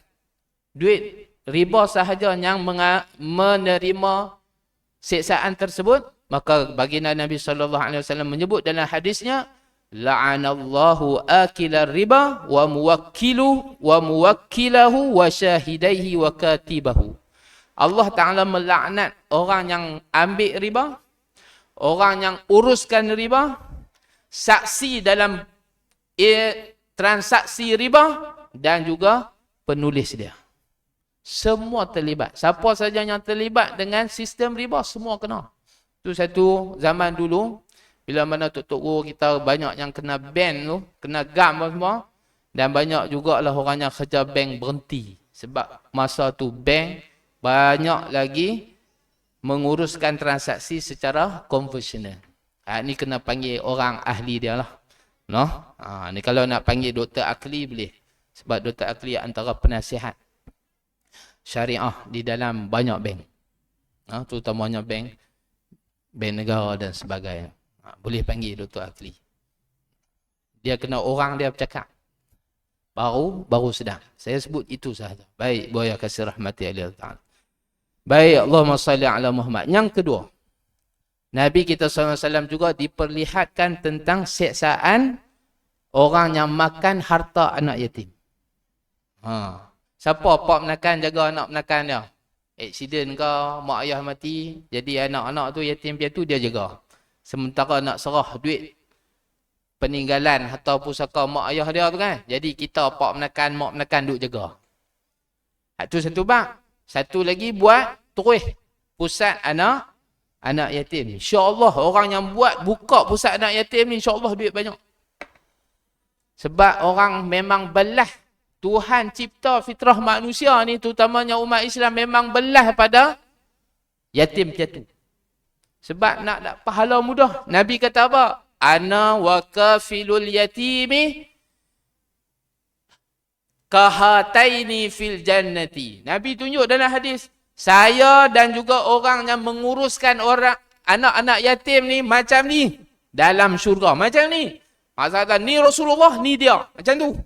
duit riba sahaja yang menerima siksaan tersebut? Maka baginda Nabi SAW menyebut dalam hadisnya, la'anallahu akilar riba wa muwakkilahu wa syahidaihi wa katibahu. Allah Ta'ala melaknat orang yang ambil riba, orang yang uruskan riba, saksi dalam transaksi riba dan juga penulis dia. Semua terlibat. Siapa saja yang terlibat dengan sistem riba, semua kena. Itu satu zaman dulu, bila mana tok guru kita banyak yang kena ban tu, kena gam semua. Dan banyak jugalah orang yang kerja bank berhenti. Sebab masa tu bank banyak lagi menguruskan transaksi secara konvensional. Ni kena panggil orang ahli dia lah. No? Ni kalau nak panggil Dr. Akli boleh. Sebab Dr. Akli antara penasihat syariah di dalam banyak bank. Terutamanya bank negara dan sebagainya. Boleh panggil Dr. Akli. Dia kena orang dia bercakap. Baru sedang. Saya sebut itu sahaja. Baik, boleh kasih rahmati Allah Ta'ala. Baik, Allahumma salli ala Muhammad. Yang kedua, Nabi kita SAW juga diperlihatkan tentang siksaan orang yang makan harta anak yatim. Siapa pak menakan jaga anak menakan dia? Aksiden ke, mak ayah mati, jadi anak-anak tu yatim piatu dia jaga. Sementara nak serah duit peninggalan atau pusaka mak ayah dia tu kan. Jadi kita pak menakan, mak menakan duk jaga. Itu satu bab. Satu lagi buat terus pusat anak yatim. InsyaAllah orang yang buka pusat anak yatim ni insyaAllah duit banyak. Sebab orang memang belah. Tuhan cipta fitrah manusia ni, terutamanya umat Islam, memang belah pada yatim piatu. Sebab nak pahala mudah. Nabi kata apa? Ana wa kafilul yatimi kahataini fil jannati. Nabi tunjuk dalam hadis, Saya dan juga orang yang menguruskan orang anak-anak yatim ni macam ni dalam syurga. Macam ni. Maksudnya ni Rasulullah, ni dia. Macam tu.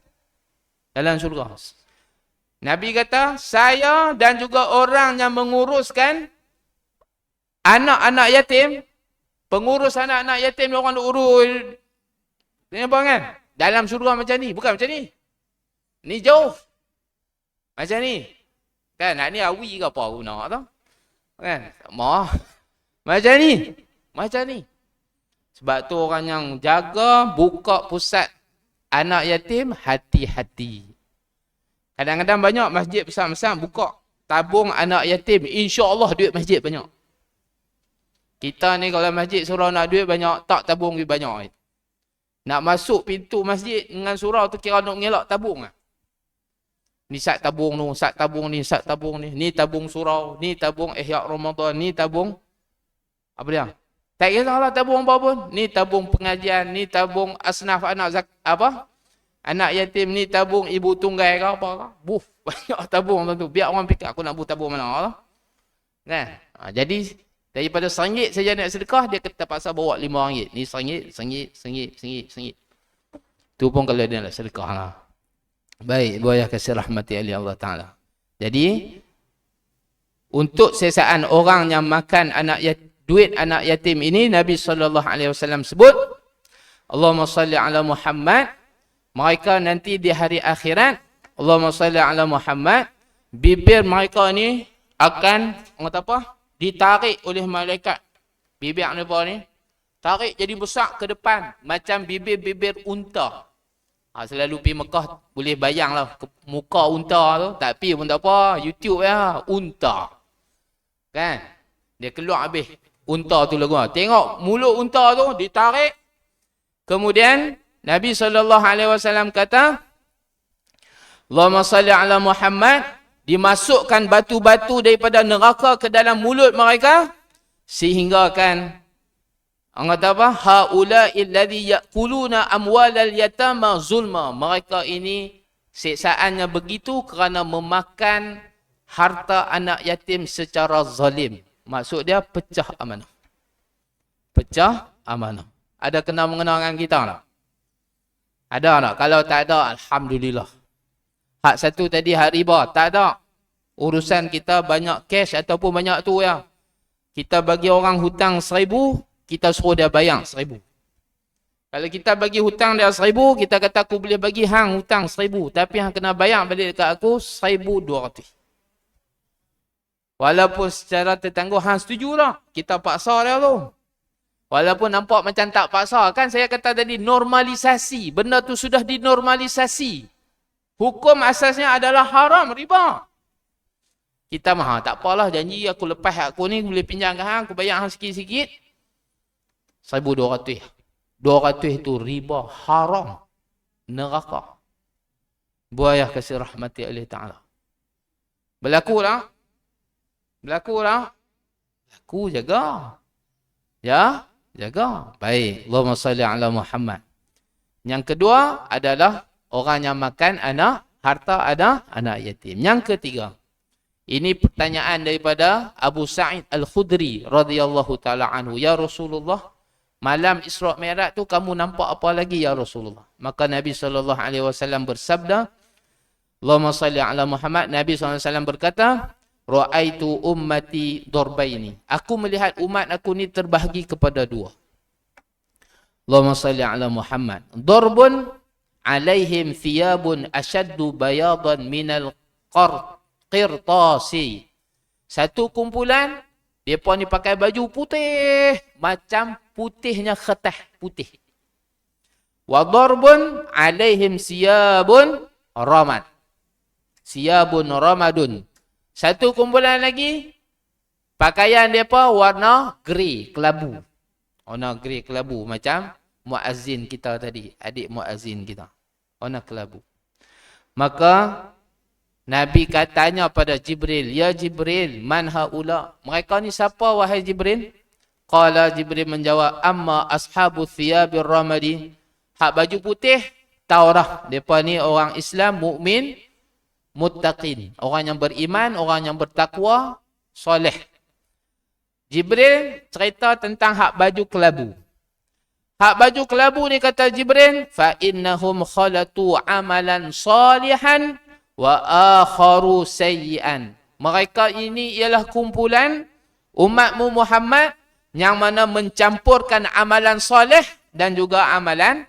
Dalam syurga. Nabi kata, saya dan juga orang yang menguruskan anak-anak yatim, pengurus anak-anak yatim ni orang duk urus. Ni apa kan? Dalam syurga macam ni. Bukan macam ni. Ni jauh. Macam ni. Kan, nak ni awi ke apa guna tu? Kan? Mah. Macam ni. Macam ni. Sebab tu orang yang jaga, buka pusat anak yatim, hati-hati. Kadang-kadang banyak masjid besar-besar buka tabung anak yatim. InsyaAllah duit masjid banyak. Kita ni kalau masjid surau nak duit banyak, tak tabung duit banyak. Nak masuk pintu masjid dengan surau tu kira nak ngelak tabung lah. Ni sat tabung tu, sat tabung ni, sat tabung ni. Ni tabung surau, ni tabung Ihya Ramadan, ni tabung apa dia? Tak kisahlah tabung apa pun. Ni tabung pengajian, ni tabung asnaf anak anak yatim, ni tabung ibu tunggai ke apa ke. Buf, banyak tabung tu. Biar orang fikir aku nak buat tabung mana lah. Kan? Jadi daripada RM1 saja nak sedekah, dia kata paksa bawa RM5. Ni RM1. Tu pun kalau dia nak sedekah lah. Baik, buaya kasih rahmati Allah Ta'ala. Jadi, untuk sesaan orang yang makan duit anak yatim ini, Nabi SAW sebut, Allahumma salli ala Muhammad, mereka nanti di hari akhirat, Allahumma salli ala Muhammad, bibir mereka ni akan, orang apa? Ditarik oleh malaikat. Bibir apa ni? Tarik jadi besar ke depan, macam bibir-bibir unta. Selalu pergi Mekah, boleh bayang lah muka unta tu. Tak pergi pun tak apa, YouTube ya, unta. Kan? Dia keluar habis. Unta tu lagu. Tengok mulut unta tu ditarik. Kemudian Nabi SAW kata, Allahumma salli ala Muhammad, dimasukkan batu-batu daripada neraka ke dalam mulut mereka, sehingga kan orang kata apa? Haula'i alladhi ya'kuluna amwalal yatama zulma. Mereka ini siksaannya begitu kerana memakan harta anak yatim secara zalim. Maksud dia pecah amanah. Pecah amanah. Ada kena mengenal dengan kita tak? Ada tak? Kalau tak ada, alhamdulillah. Hak satu tadi hak riba, tak ada. Urusan kita banyak cash ataupun banyak tu ya. Kita bagi orang hutang 1,000, kita suruh dia bayar 1,000. Kalau kita bagi hutang dia 1,000, kita kata aku boleh bagi hang hutang 1,000. Tapi hang kena bayar balik dekat aku 1,200. Walaupun secara tertangguh hang setuju tak? Kita paksa dia tu. Walaupun nampak macam tak paksa. Kan saya kata tadi normalisasi. Benda tu sudah dinormalisasi. Hukum asasnya adalah haram riba. Kita mah tak apalah janji aku lepas aku ni boleh pinjam ke hang, aku bayar hang sikit-sikit. 1,200. 200 itu riba haram. Neraka. Buaya kasih rahmati Allah Ta'ala. Berlaku tak? Berlaku tak? Berlaku jaga. Ya? Jaga. Baik. Allahumma salli ala Muhammad. Yang kedua adalah orang yang makan harta anak yatim. Yang ketiga. Ini pertanyaan daripada Abu Sa'id Al-Khudri radhiyallahu ta'ala anhu. Ya Rasulullah, malam Isra' Mi'raj tu kamu nampak apa lagi ya Rasulullah? Maka Nabi SAW bersabda, Allahumma salli ala Muhammad. Nabi SAW berkata, Ra'aitu ummati darbaini. Aku melihat umat aku ni terbahagi kepada dua. Allahumma salli ala Muhammad. Darbun alaihim thiyabun ashaddu bayadan minal qirtasi. Satu kumpulan, mereka ni pakai baju putih. Macam putihnya kertas putih. Wa darbun alaihim siyabun ramad. Siyabun ramadun. Satu kumpulan lagi, pakaian mereka warna grey, kelabu. Warna grey, kelabu. Macam muazzin kita tadi. Adik muazzin kita. Warna kelabu. Maka Nabi katanya pada Jibril, Ya Jibril, man haula? Mereka ni siapa wahai Jibril? Qala Jibril menjawab, amma ashabu thiyabir ramadi. Hak baju putih, taurah. Mereka ni orang Islam, mukmin, muttaqin. Orang yang beriman, orang yang bertakwa, soleh. Jibril cerita tentang hak baju kelabu. Hak baju kelabu ni kata Jibril, fa innahum khalatu amalan salihan wa akharu sayyi'an. Mereka ini ialah kumpulan umatmu Muhammad yang mana mencampurkan amalan soleh dan juga amalan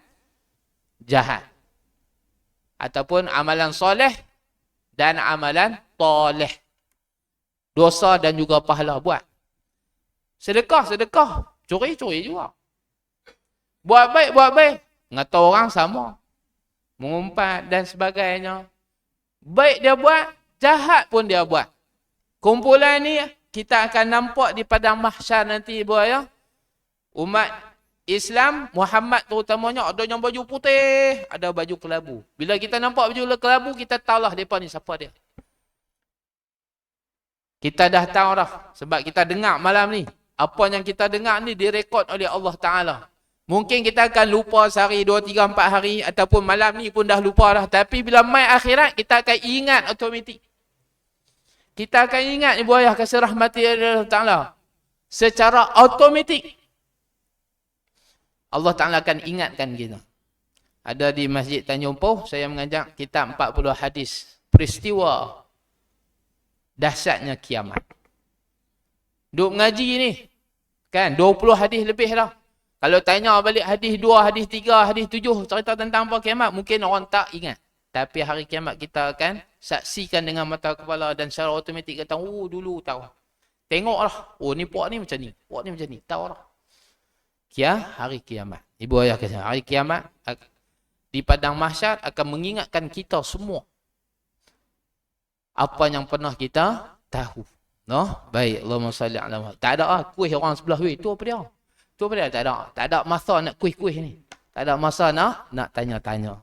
jahat. Ataupun amalan soleh dan amalan toleh. Dosa dan juga pahala buat. Sedekah, curi juga. Buat baik. Ngata orang sama. Mengumpat dan sebagainya. Baik dia buat, jahat pun dia buat. Kumpulan ni kita akan nampak di padang mahsyar nanti ibu ayah. Umat Islam, Muhammad terutamanya ada yang baju putih, ada baju kelabu. Bila kita nampak baju kelabu, kita tahulah mereka ni siapa dia. Kita dah tahu dah. Sebab kita dengar malam ni. Apa yang kita dengar ni direkod oleh Allah Ta'ala. Mungkin kita akan lupa sehari, 2, 3, 4 hari ataupun malam ni pun dah lupa dah. Tapi bila mai akhirat, kita akan ingat automatik. Kita akan ingat ibu ayah kasih rahmati Allah Ta'ala. Secara automatik. Allah Ta'ala akan ingatkan kita. Ada di Masjid Tanjung Poh, saya mengajak kitab 40 hadis. Peristiwa dahsyatnya kiamat. Duk mengaji ni. Kan, 20 hadis lebih dah. Kalau tanya balik hadis 2, hadis 3, hadis 7, cerita tentang apa kiamat, mungkin orang tak ingat. Tapi hari kiamat kita akan saksikan dengan mata kepala dan secara automatik kata, oh dulu tahu. Tengoklah, oh ni puak ni macam ni, puak ni macam ni, tahu lah. Hari kiamat. Ibu ayah kata, hari kiamat di padang mahsyar akan mengingatkan kita semua apa yang pernah kita tahu. No? Baik, Allahumma salli ala Muhammad. Tak ada kuih orang sebelah, weh, tu apa dia? Tu apa dia? Tak ada. Tak ada masa nak kuih-kuih ni. Tak ada masa nak tanya-tanya.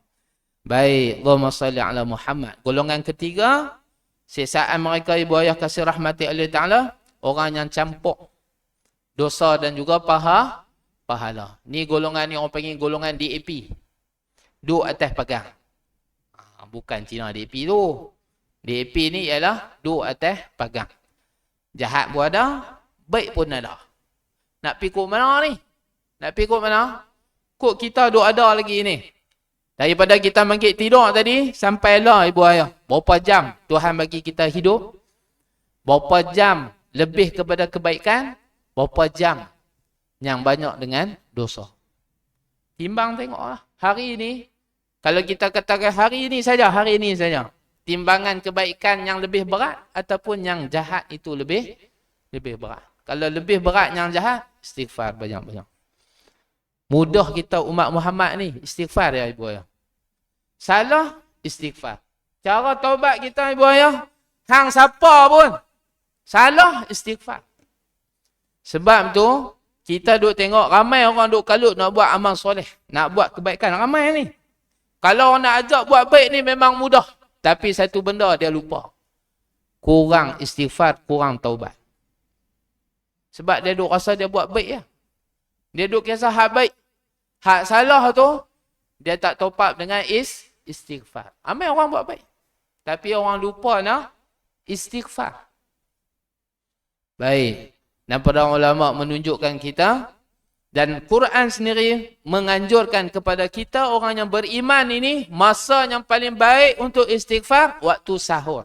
Baik, Allahumma salli ala Muhammad. Golongan ketiga, sesaan mereka ibu ayah kasih rahmati Allah Ta'ala, orang yang campur dosa dan juga pahala. Ni golongan ni orang panggil golongan DAP. Duk atas pagang. Bukan Cina DAP tu. DAP ni ialah duk atas pagang. Jahat pun ada, baik pun ada. Nak pergi kod mana ni? Nak pergi kod mana? Kod kita duk ada lagi ni. Daripada kita bangkit tidur tadi, sampailah ibu ayah. Berapa jam Tuhan bagi kita hidup? Berapa jam lebih kepada kebaikan? Berapa jam yang banyak dengan dosa? Timbang tengoklah. Hari ini, kalau kita katakan hari ini saja. Timbangan kebaikan yang lebih berat ataupun yang jahat itu lebih berat. Kalau lebih berat yang jahat, istighfar banyak-banyak. Mudah kita umat Muhammad ni, istighfar ya ibu ayah. Salah, istighfar. Cara taubat kita ibu ayah, hang siapa pun, salah, istighfar. Sebab tu, kita duk tengok ramai orang duk kalut nak buat amal soleh, nak buat kebaikan. Ramai ni. Kalau orang nak ajak buat baik ni memang mudah. Tapi satu benda dia lupa. Kurang istighfar, kurang taubat. Sebab dia duk rasa dia buat baik ya. Dia duk kisah hak baik. Hak salah tu, dia tak top up dengan istighfar. Ramai orang buat baik. Tapi orang lupa nak istighfar. Baik. Dan para ulama menunjukkan kita, dan Quran sendiri menganjurkan kepada kita orang yang beriman ini, masa yang paling baik untuk istighfar, waktu sahur.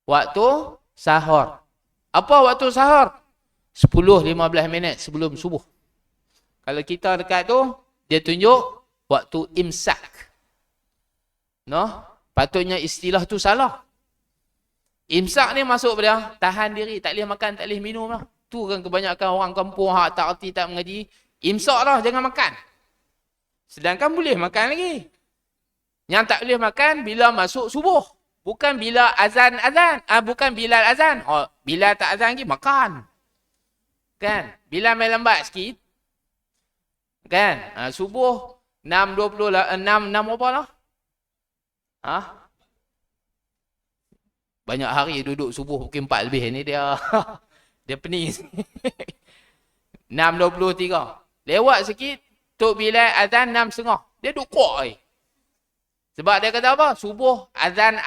Waktu sahur. Apa waktu sahur? 10-15 minit sebelum subuh. Kalau kita dekat tu, dia tunjuk waktu imsak. No? Patutnya istilah tu salah. Imsak ni masuk pada tahan diri, tak boleh makan, tak boleh minum lah. Tu kan kebanyakan orang kampung hak tak erti, tak mengaji. Imsak lah, jangan makan. Sedangkan boleh makan lagi. Yang tak boleh makan bila masuk subuh. Bukan bila azan. Bukan bila azan. Oh, bila tak azan lagi, makan. Kan? Bila main lambat sikit. Kan? Subuh 6.20, 6 apa lah? Banyak hari duduk subuh pukul 4 lebih ni dia. Dia pening. 6.23. Lewat sikit, Tok Bilal azan 6.30. Dia duduk kuat. Sebab dia kata apa? Subuh, azan,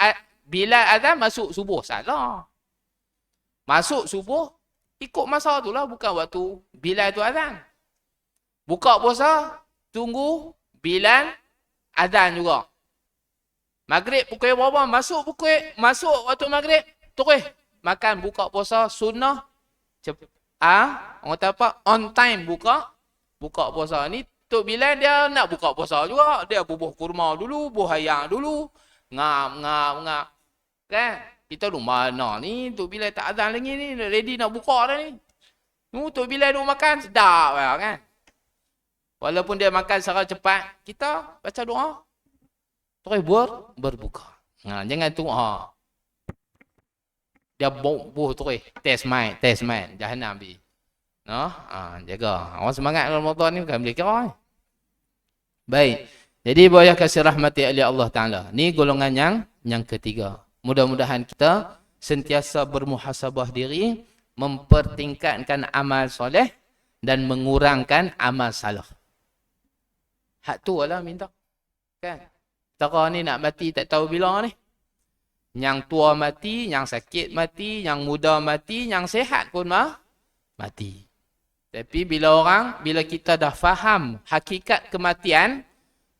Bilal azan masuk subuh. Salah. Masuk subuh, ikut masa tu lah. Bukan waktu Bilal tu azan. Buka puasa, tunggu Bilal azan juga. Maghrib pukul berapa? Masuk waktu maghrib. Terus makan buka puasa sunnah. Orang kata apa? On time buka puasa. Ni Tok Bilal dia nak buka puasa juga. Dia bubuh kurma dulu, bubuh ayam dulu. Ngap. Kan? Kita duduk mana ni? Tok Bilal tak azan lagi ni. Ready nak buka dah ni. Tok Bilal duduk makan, sedap lah kan? Walaupun dia makan secara cepat, kita baca doa. Terus berbuka. Jangan tunggu. Dia buh terus. Test mind. Jahannam pergi. Jaga. Orang semangat Ramadan ni bukan boleh kira. Baik. Jadi boleh kasih rahmati oleh Allah Ta'ala. Ni golongan yang ketiga. Mudah-mudahan kita sentiasa bermuhasabah diri, mempertingkatkan amal soleh dan mengurangkan amal salah. Hak tu lah minta. Kan? Tera ni nak mati tak tahu bila ni. Yang tua mati, yang sakit mati, yang muda mati, yang sehat pun mati. Tapi bila kita dah faham hakikat kematian,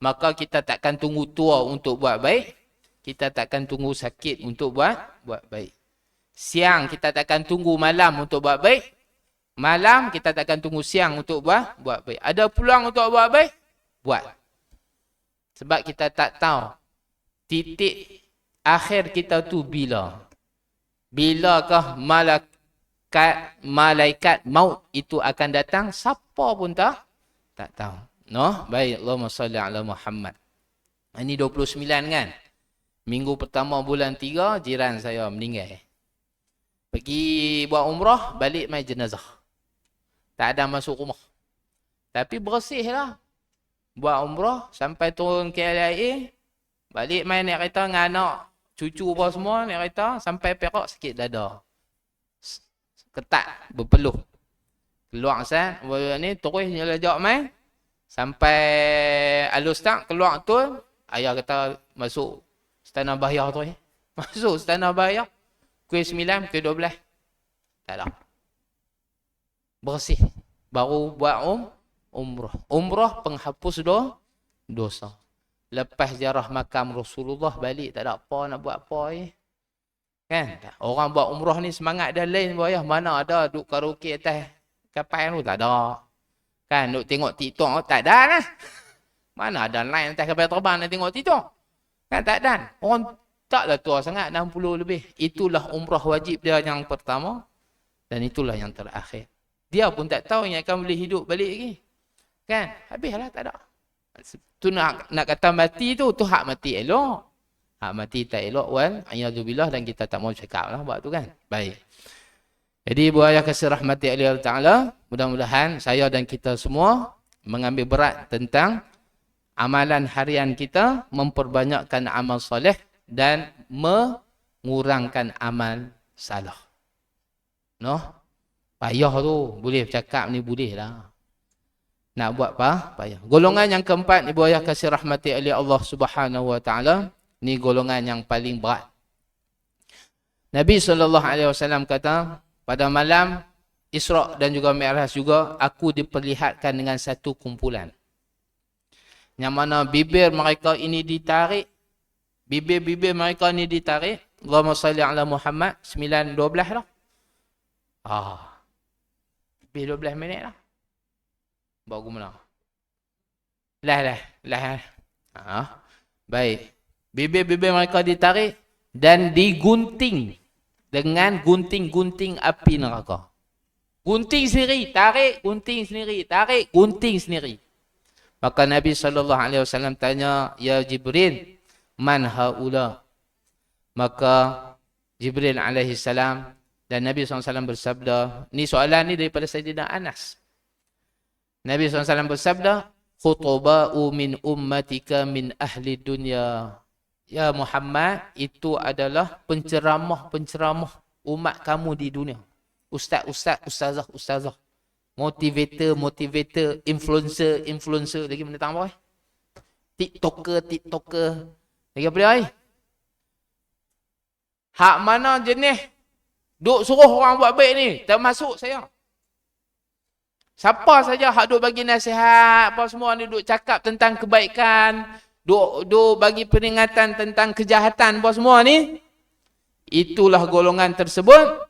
maka kita takkan tunggu tua untuk buat baik. Kita takkan tunggu sakit untuk buat baik. Siang kita takkan tunggu malam untuk buat baik. Malam kita takkan tunggu siang untuk buat baik. Ada peluang untuk buat baik? Buat. Sebab kita tak tahu titik akhir kita tu bila. Bilakah malaikat maut itu akan datang? Siapa pun tak tahu. Baik, Allahumma salli ala Muhammad. Ini 29 kan? Minggu pertama bulan 3, jiran saya meninggal. Pergi buat umrah, balik main jenazah. Tak ada masuk rumah. Tapi bersih lah. Buat umrah, sampai turun KLIA, balik main naik kereta dengan anak, cucu apa semua naik kereta, sampai Perak sakit dada. Ketat, berpeluh. Keluar asal, ni terus nyelajak main. Sampai alus tak, keluar tu, ayah kata masuk Istana Bahiyah tu. Masuk Istana Bahiyah, pukul 9, pukul 12. Tak ada. Bersih. Baru buat umrah. Umrah penghapus dosa. Lepas ziarah makam Rasulullah, balik tak ada apa nak buat apa Kan? Orang buat umrah ni semangat dah lain boyah. Mana ada duk karaoke atas kapal tu, tak ada. Kan, duk tengok TikTok, tak ada lah. Mana ada line atas kapal terbang nak tengok TikTok. Kan tak ada. Orang taklah tua sangat, 60 lebih. Itulah umrah wajib dia yang pertama. Dan itulah yang terakhir. Dia pun tak tahu yang akan boleh hidup balik lagi. Kan? Habislah, tak ada. Tu nak kata mati tu hak mati elok. Hak mati tak elok, a'udzubillah, dan kita tak mau cakap lah buat tu kan. Baik. Jadi buaya kasih rahmati Allah Ta'ala, mudah-mudahan saya dan kita semua mengambil berat tentang amalan harian kita, memperbanyakkan amal soleh dan mengurangkan amal salah. Payah tu, boleh bercakap ni boleh lah. Nak buat apa? Payah. Golongan yang keempat ni buaya kasih rahmati Allah Subhanahu Wa Ta'ala, ni golongan yang paling berat. Nabi SAW kata, pada malam Isra' dan juga Mi'raj juga, aku diperlihatkan dengan satu kumpulan. Yang mana bibir mereka ini ditarik. Bibir-bibir mereka ini ditarik. Allahumma salli ala Muhammad. 9.12 lah. Lebih 12 minit lah. Baru mana? Lah. Baik. Bibir-bibir mereka ditarik dan digunting dengan gunting-gunting api neraka. Gunting sendiri, tarik, gunting sendiri, tarik, gunting sendiri. Maka Nabi SAW tanya, Ya Jibril, man haula? Maka Jibril AS dan Nabi SAW bersabda, ni soalan ni daripada Sayyidina Anas. Nabi SAW bersabda, khutuba'u min ummatika min ahli dunya. Ya Muhammad, itu adalah penceramah-penceramah umat kamu di dunia. Ustaz-ustaz, ustazah-ustazah. Motivator, influencer, lagi benda tambah. TikToker. Lagi apa dia? Hak mana jenis Duk suruh orang buat baik ni, termasuk saya. Siapa saja hak duk bagi nasihat, apa semua ni duk cakap tentang kebaikan, duk bagi peringatan tentang kejahatan apa semua ni, itulah golongan tersebut.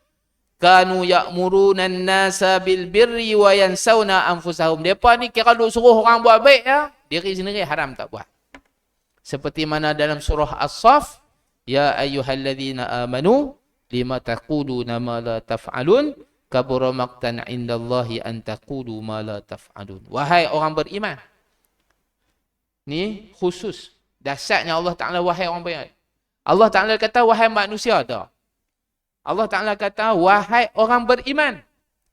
Kanu ya'muruna an-nasa bil birri wa yansawna anfusahum. Depa ni kira duk suruh orang buat baik ya, diri sendiri haram tak buat. Seperti mana dalam surah As-Saff, ya ayyuhalladzina amanu lima taquluna ma la taf'alun kabura maqtan 'indallahi an taqulu ma la taf'alun. Wahai orang beriman. Ni khusus. Dahsyatnya Allah Taala wahai orang beriman. Allah Taala kata wahai manusia dah. Allah Taala kata wahai orang beriman.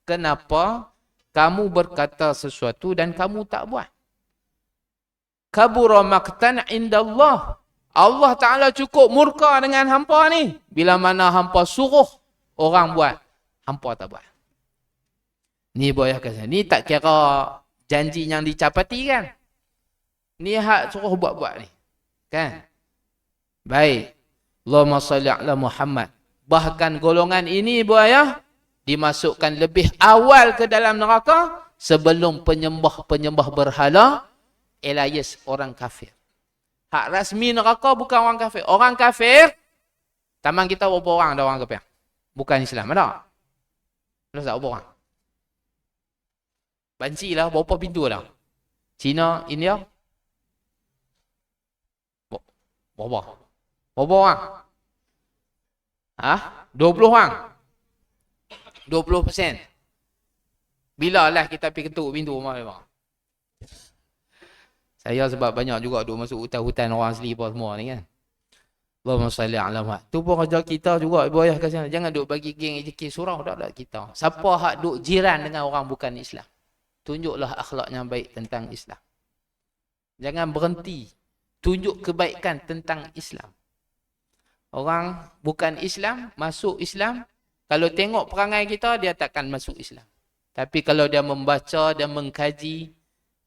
Kenapa kamu berkata sesuatu dan kamu tak buat? Kabura maqtan 'indallah. Allah Ta'ala cukup murka dengan hampa ni. Bila mana hampa suruh orang buat, hampa tak buat. Ni boyah kata, ni tak kira janji yang dicapati kan. Ni hak suruh buat-buat ni. Kan? Baik. Allahumma salli ala Muhammad. Bahkan golongan ini boyah dimasukkan lebih awal ke dalam neraka sebelum penyembah-penyembah berhala alias orang kafir. Hak rasmi neraka bukan orang kafir. Orang kafir, taman kita berapa orang ada orang kafir? Bukan Islam, ada? Ada tak berapa orang? Banci lah, berapa pintu ada? Cina, India? Berapa? Berapa orang? 20 orang? 20%. Bila lah kita pergi ketuk pintu rumah dia? Saya sebab banyak juga duk masuk hutan-hutan orang asli apa semua ni kan. Allahumma salli ala Muhammad. Tu pun kerja kita juga boyah kat sana. Jangan duk bagi geng rezeki surau dak kita. Siapa hak duk jiran dengan orang bukan Islam, tunjuklah akhlak yang baik tentang Islam. Jangan berhenti. Tunjuk kebaikan tentang Islam. Orang bukan Islam, masuk Islam. Kalau tengok perangai kita, dia takkan masuk Islam. Tapi kalau dia membaca dan mengkaji,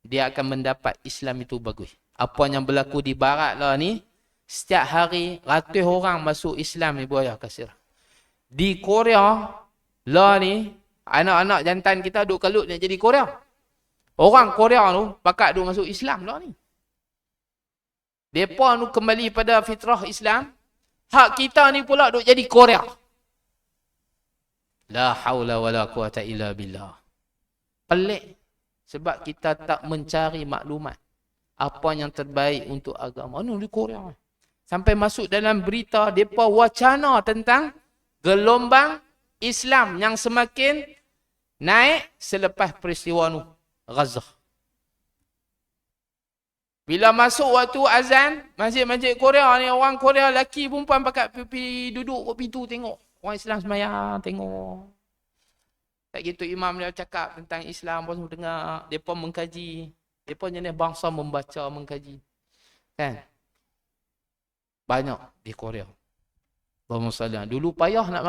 dia akan mendapat Islam itu bagus. Apa yang berlaku di barat lah ni, setiap hari ratus orang masuk Islam ni buaya kasir. Di Korea lah ni, anak-anak jantan kita duk kalut nak jadi Korea. Orang Korea tu pakat duk masuk Islam lah ni. Depa tu kembali pada fitrah Islam. Hak kita ni pula duk jadi Korea. La haula wala quwata illa billah. Pelik. Sebab kita tak mencari maklumat. Apa yang terbaik untuk agama. Ini di Korea. Sampai masuk dalam berita, mereka wacana tentang gelombang Islam yang semakin naik selepas peristiwa nu Gaza. Bila masuk waktu azan, masjid-masjid Korea ni, orang Korea lelaki perempuan pakat pergi duduk kat pintu tengok. Orang Islam sembahyang tengok. Tak gitu imam dia cakap tentang Islam, pun dengar, depa mengkaji. Depa jenis bangsa membaca, mengkaji. Kan? Banyak di Korea. Allahumma salli. Dulu payah nak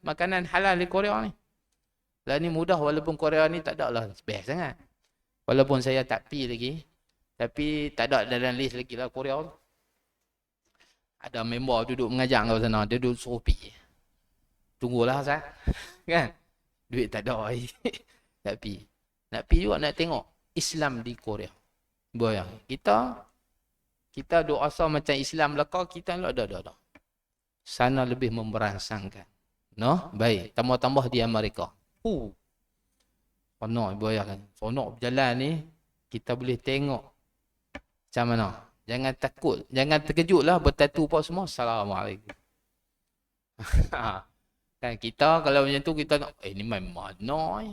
makanan halal di Korea ni. Lah ni mudah walaupun Korea ni tak ada lah best sangat. Walaupun saya tak pi lagi, tapi tak ada dalam list lagi lah Korea tu. Ada member duduk mengajar kat sana, dia duduk suruh pi. Tunggulah Ustaz. Kan? Duit tak ada. Tak pi. Nak pi juga nak tengok Islam di Korea. Boyang. Kita doa asal macam Islam belaka, kita lah ada. Sana lebih memberangsangkan. No? Baik. Tambah-tambah di Amerika. Sonok boyang. Sonok berjalan ni, kita boleh tengok macam mana. Jangan takut. Jangan terkejut lah bertatu apa semua. Assalamualaikum. Kan kita kalau macam tu kita nak ni memang mana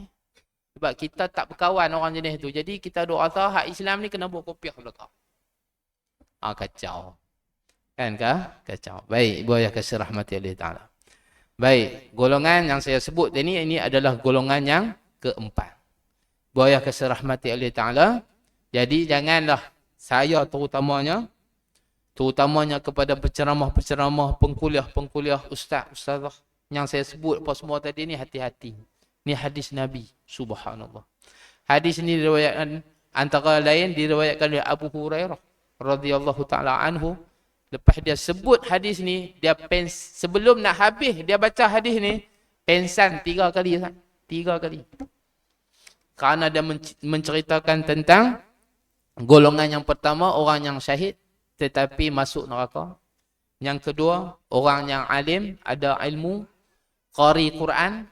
sebab kita tak berkawan orang jenis tu. Jadi kita doa hak Islam ni kena buat kopiah belaka. Kacau. Kan kacau. Baik, buaya kasih rahmati Allah Taala. Baik, golongan yang saya sebut ini adalah golongan yang keempat. Buaya kasih rahmati Allah Taala. Jadi janganlah saya terutamanya kepada penceramah-penceramah, pengkuliah-pengkuliah, ustaz-ustazah yang saya sebut apa semua tadi ni, hati-hati. Ni hadis Nabi. Subhanallah. Hadis ni diriwayatkan antara lain diriwayatkan oleh Abu Hurairah radhiyallahu taala anhu. Lepas dia sebut hadis ni, dia sebelum nak habis dia baca hadis ni, Pensan 3 kali. 3 kali. Kerana dia menceritakan tentang golongan yang pertama, orang yang syahid tetapi masuk neraka. Yang kedua, orang yang alim, ada ilmu, qari Quran,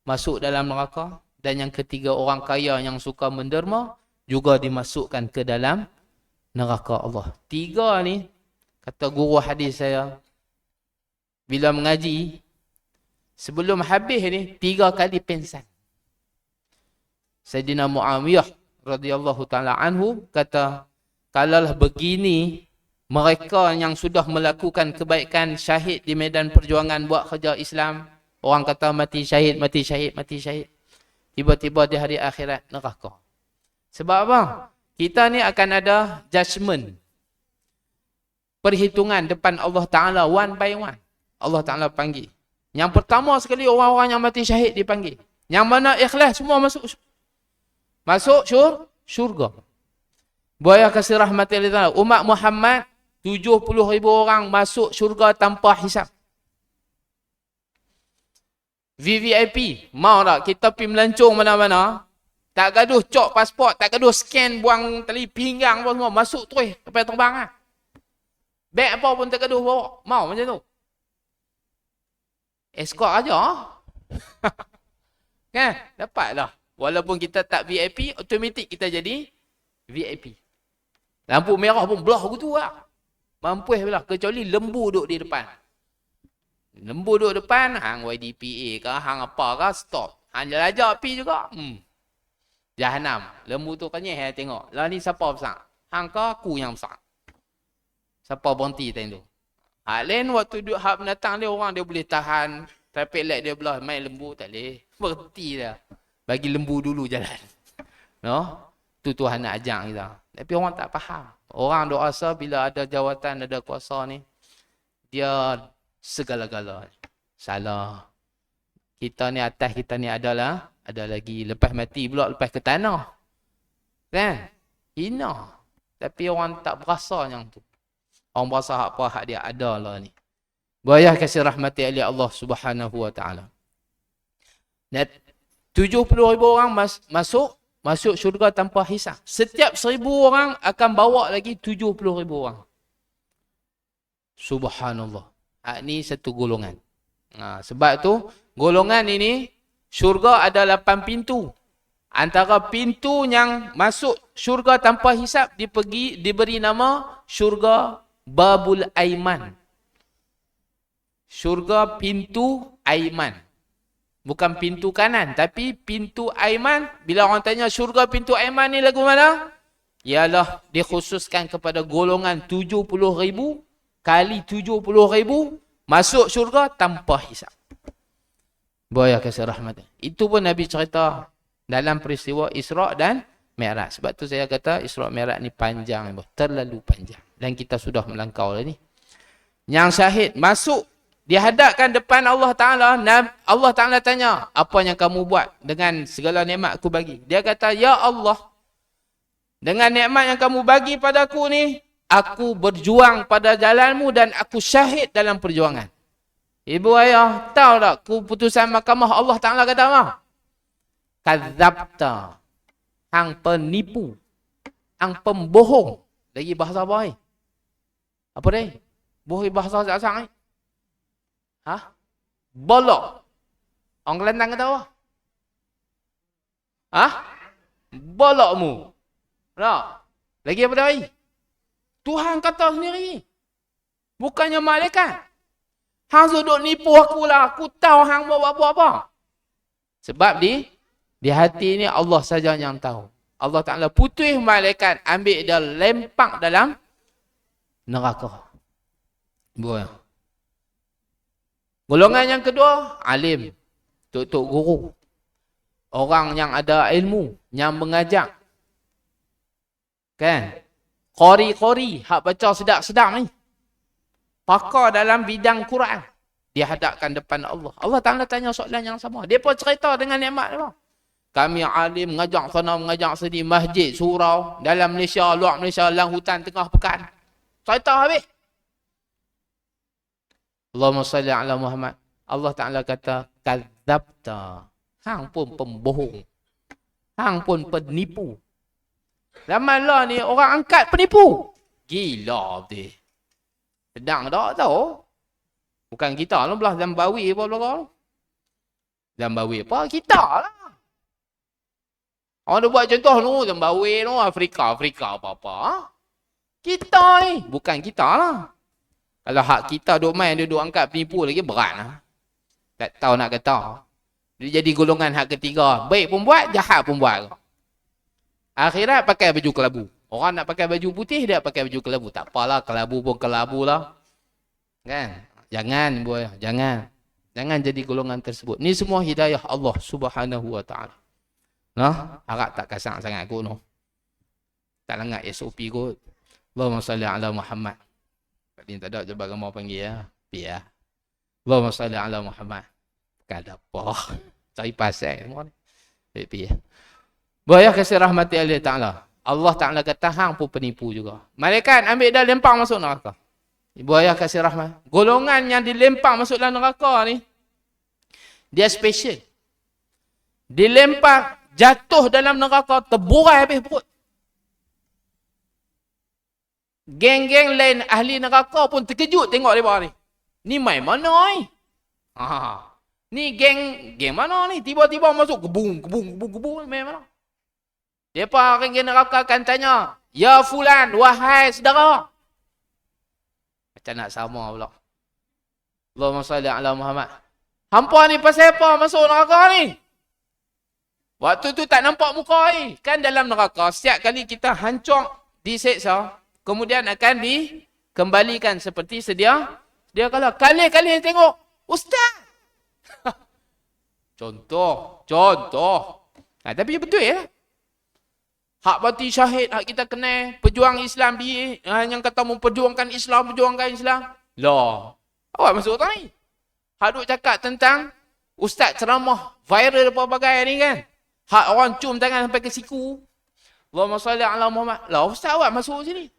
masuk dalam neraka. Dan yang ketiga, orang kaya yang suka menderma, juga dimasukkan ke dalam neraka Allah. 3 ni, kata guru hadis saya, bila mengaji, sebelum habis ni, 3 kali pensan. Sayyidina Muawiyah radhiyallahu ta'ala anhu kata, kalaulah begini, mereka yang sudah melakukan kebaikan syahid di medan perjuangan buat kerja Islam, orang kata mati syahid, mati syahid, mati syahid. Tiba-tiba di hari akhirat neraka. Sebab apa? Kita ni akan ada judgement. Perhitungan depan Allah Ta'ala one by one. Allah Ta'ala panggil. Yang pertama sekali orang-orang yang mati syahid dipanggil. Yang mana ikhlas semua masuk syurga. Buaya kasih rahmat Allah. Umat Muhammad 70,000 orang masuk syurga tanpa hisap. VVIP, mau tak kita pergi melancong mana-mana, tak gaduh cok pasport, tak gaduh scan buang tali pinggang apa semua, masuk terus sampai terbang lah. Beg apa pun tak gaduh bawa, mau macam tu. Escort aja. Kan? Dapatlah. Walaupun kita tak VIP, automatik kita jadi VIP. Lampu merah pun belah gitu lah. Mampus belah. Kecuali lembu duduk di depan. Lembu duduk depan, hang YDPA ke, hang apa ke, stop. Hang jelajah api juga. Jahanam. Lembu tu kan saya tengok. Lah ni siapa besar? Hang ke aku yang besar? Siapa berhenti time tu? Hak lain waktu duduk hak pendatang dia, orang dia boleh tahan. Traffic light dia belah, main lembu tak boleh. Berhenti dah. Bagi lembu dulu jalan. No? Tu Tuhan nak ajak kita. Tapi orang tak faham. Orang duk rasa bila ada jawatan, ada kuasa ni, dia segala-gala. Salah. Kita ni atas, kita ni ada lagi. Lepas mati pula, lepas ke tanah. Kan? Hina. Tapi orang tak berasa yang tu. Orang berasa hak dia ada lah ni. Bayah kasih rahmati oleh Allah Subhanahu wa ta'ala. 70,000 orang masuk syurga tanpa hisab. Setiap 1,000 orang akan bawa lagi 70,000 orang. Subhanallah. Ini satu golongan. Sebab tu, golongan ini, syurga ada 8 pintu. Antara pintu yang masuk syurga tanpa hisab, diberi nama syurga Babul Aiman. Syurga pintu Aiman. Bukan pintu kanan, tapi pintu Aiman. Bila orang tanya syurga pintu Aiman ni lagu mana? Ialah dikhususkan kepada golongan 70,000 kali 70,000 masuk syurga tanpa hisab. Boya kasih rahmat. Itu pun Nabi cerita dalam peristiwa Isra' dan Mi'raj. Sebab tu saya kata Isra' Mi'raj ni panjang, terlalu panjang. Dan kita sudah melangkau lah ni. Yang syahid masuk, dihadapkan depan Allah Ta'ala. Allah Ta'ala tanya, apa yang kamu buat dengan segala nikmat aku bagi? Dia kata, ya Allah, dengan nikmat yang kamu bagi padaku ni, aku berjuang pada jalanmu dan aku syahid dalam perjuangan. Ibu ayah, tahu tak keputusan mahkamah Allah Ta'ala kata apa? Kadzabta. Hang penipu. Hang pembohong. Lagi bahasa apa ni? Apa dia? Bohong bahasa asal ni? Bolok. Orang Kelantan kata apa? Bolokmu. Tak? Lagi apa lagi? Tuhan kata sendiri. Bukannya malaikat. Hang duduk nipu aku lah. Aku tahu hang mau buat apa. Sebab di hati ni Allah saja yang tahu. Allah Ta'ala putus malaikat. Ambil dia lempak dalam neraka. Buat. Golongan yang kedua, alim. Tok-tok guru. Orang yang ada ilmu. Yang mengajak. Kan? Qori-qori. Hak baca sedap-sedap ni. Pakar dalam bidang Quran. Dihadapkan depan Allah. Allah Ta'ala tanya soalan yang sama. Dia pun cerita dengan nikmat dia. Kami alim mengajak sana, mengajak sini. Masjid, surau. Dalam Malaysia, luar Malaysia, dalam hutan, tengah pekan. Cerita habis. Allahumma salli ala Muhammad. Allah Ta'ala kata, kadzabta. Hang pun pembohong. Hang pun penipu. Zaman lah ni orang angkat penipu. Gila betul. Sedang tak tahu. Bukan kita lah belah Zambawi apa belakang. Zambawi apa? Kita lah. Orang dah buat contoh tu, Zambawi tu, Afrika apa-apa. Ha? Kita ni. Bukan kita lah. Kalau hak kita duk main, dia duk angkat penipu lagi, berat lah. Tak tahu nak kata. Dia jadi golongan hak ketiga. Baik pun buat, jahat pun buat. Akhirat pakai baju kelabu. Orang nak pakai baju putih, dia pakai baju kelabu. Tak apalah, kelabu pun kelabu lah. Kan? Jangan buat, jangan. Jangan jadi golongan tersebut. Ni semua hidayah Allah Subhanahu Wa Taala. Nah, harap tak kasar sangat kot noh. Tak langat SOP kot. Allahumma salli ala Muhammad. Tadi tak ada coba kamu panggil ya. Pi ya. Allahumma salli ala Muhammad. Kada apa. Cari pasal semua ni. Pi ya. Bayar kasih rahmati Allah Taala. Allah Taala kata hang pun penipu juga. Malaikat ambil dah lempang masuk neraka. Ibu ayah kasih rahmat. Golongan yang dilempar masuk dalam neraka ni, dia special. Dilempar, jatuh dalam neraka, terburai habis perut. Geng-geng lain ahli neraka pun terkejut tengok dia ni. Ni main mana ni? Ni geng mana ni? Tiba-tiba masuk, gebung, main mana? Depa geng neraka akan tanya, ya fulan, wahai saudara. Macam nak sama pula. Allahumma salli ala Muhammad. Hampa ni pasal apa masuk neraka ni? Waktu tu tak nampak muka ni. Kan dalam neraka, setiap kali kita hancur, diseksa, kemudian akan dikembalikan seperti sedia kala. Kali-kali tengok, Ustaz. Contoh. Tapi betul ya. Hak mati syahid, hak kita kenal, pejuang Islam yang kata memperjuangkan Islam. Lah, awak masuk tak ni? Hak duk cakap tentang ustaz ceramah viral apa bagai ni kan? Hak orang cium tangan sampai ke siku. Allahumma salli ala Muhammad. Lah, ustaz awak masuk sini.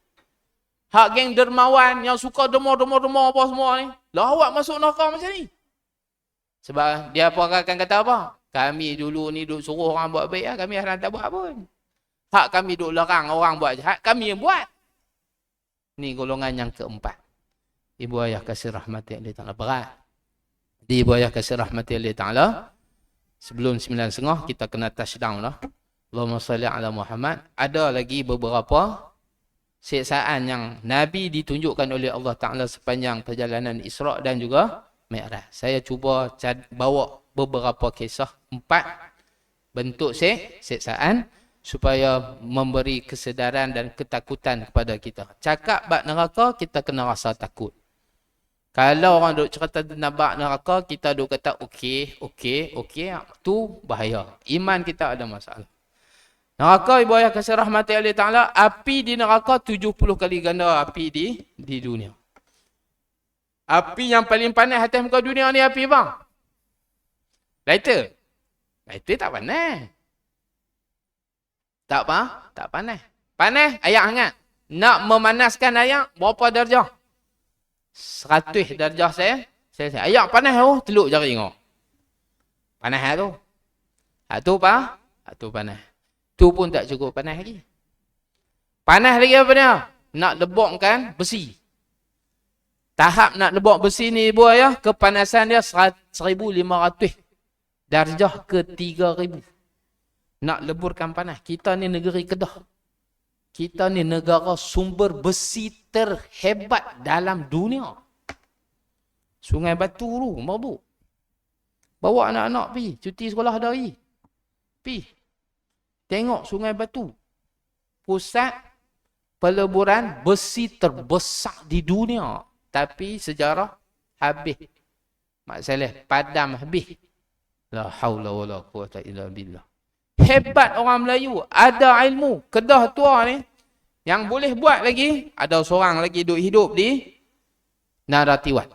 Hak geng dermawan yang suka demo apa semua ni. Lah, awak masuk neraka macam ni. Sebab dia akan kata apa? Kami dulu ni duk suruh orang buat baik, kami harap tak buat pun. Hak kami duk larang orang buat jahat, kami yang buat. Ni golongan yang keempat. Ibu ayah kasih rahmati Allah Ta'ala. Berat. Di ibu ayah kasih rahmati Allah Ta'ala. Sebelum 9.30 kita kena touchdown lah. Allahumma salli ala Muhammad. Ada lagi beberapa siksaan yang Nabi ditunjukkan oleh Allah Ta'ala sepanjang perjalanan Isra' dan juga Mi'raj. Saya cuba bawa beberapa kisah, 4 bentuk siksaan supaya memberi kesedaran dan ketakutan kepada kita. Cakap bab neraka, kita kena rasa takut. Kalau orang duk cerita tentang bab neraka, kita duk kata okey, tu bahaya. Iman kita ada masalah. Neraka, ibu ayah kasih rahmati Allah Ta'ala, api di neraka 70 kali ganda api di dunia. Api yang paling panas atas muka dunia ni api bang? Lighter. Lighter tak panas. Tak apa? Tak panas. Panas, air hangat. Nak memanaskan air, berapa darjah? 100 darjah saya. Air panas tu, teluk jari tengok. Panas tu. Tu apa? Tu panas. Tu pun tak cukup panas lagi. Panas lagi apa dia? Nak lebokkan besi. Tahap nak lebok besi ni ibu ayah, kepanasan dia 1,500 darjah ke 3,000. Nak leburkan panas. Kita ni negeri Kedah. Kita ni negara sumber besi terhebat dalam dunia. Sungai Batu tu, mabuk. Bawa anak-anak pergi, cuti sekolah dari. Pergi. Tengok Sungai Batu. Pusat peleburan besi terbesar di dunia. Tapi sejarah habis. Mak Saleh, padam habis. La haula wala quwata illa billah. Hebat orang Melayu, ada ilmu. Kedah tua ni, yang boleh buat lagi, ada seorang lagi hidup di Naratiwat.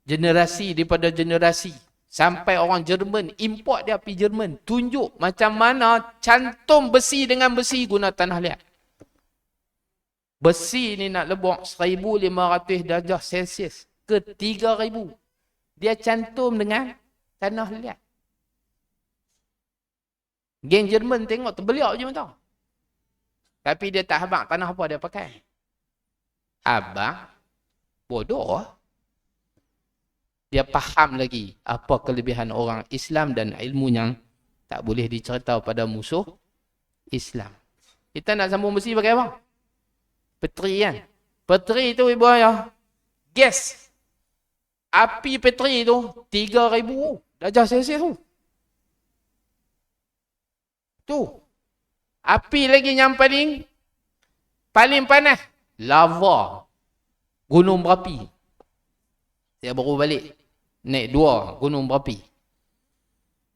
Generasi daripada generasi. Sampai orang Jerman, import dia pergi Jerman. Tunjuk macam mana cantum besi dengan besi guna tanah liat. Besi ni nak lebok 1,500 darjah Celsius ke 3,000. dia cantum dengan tanah liat. Geng Jerman tengok terbeliak je tau. Tapi dia tak habaq tanah apa dia pakai. Abang bodoh. Dia faham lagi apa kelebihan orang Islam dan ilmu yang tak boleh dicerita pada musuh Islam. Kita nak sambung besi pakai apa? Petri kan? Petri tu ibu ayah. Gas. Api petri tu 3,000 darjah Celsius tu. Tu. Api lagi yang paling panas. Lava. Gunung berapi. Saya baru balik. Naik 2 gunung berapi.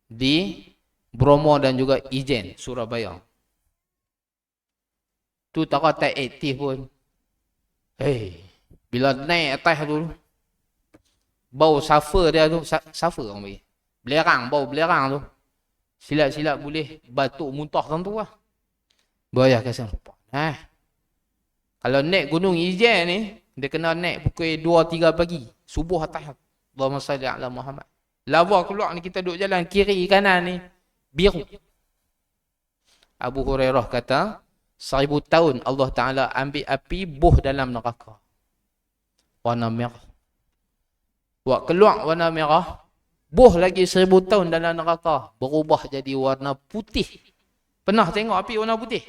Di Bromo dan juga Ijen, Surabaya. Tu tak kata aktif pun. Bila naik atas tu, bau sulfur dia tu, sulfur orang bagi. Belerang, bau belerang tu. Silap-silap boleh batuk muntah tentu lah. Bahaya kasar. Kalau naik gunung Ijen ni, dia kena naik pukul 2-3 pagi. Subuh atas. Allahumma salli ala Muhammad. Lava keluar ni, kita duduk jalan kiri kanan ni, biru. Abu Hurairah kata, 1000 tahun Allah Ta'ala ambil api buh dalam neraka. Warna merah. Buat keluar warna merah, buh lagi 1000 tahun dalam neraka, berubah jadi warna putih. Pernah tengok api warna putih?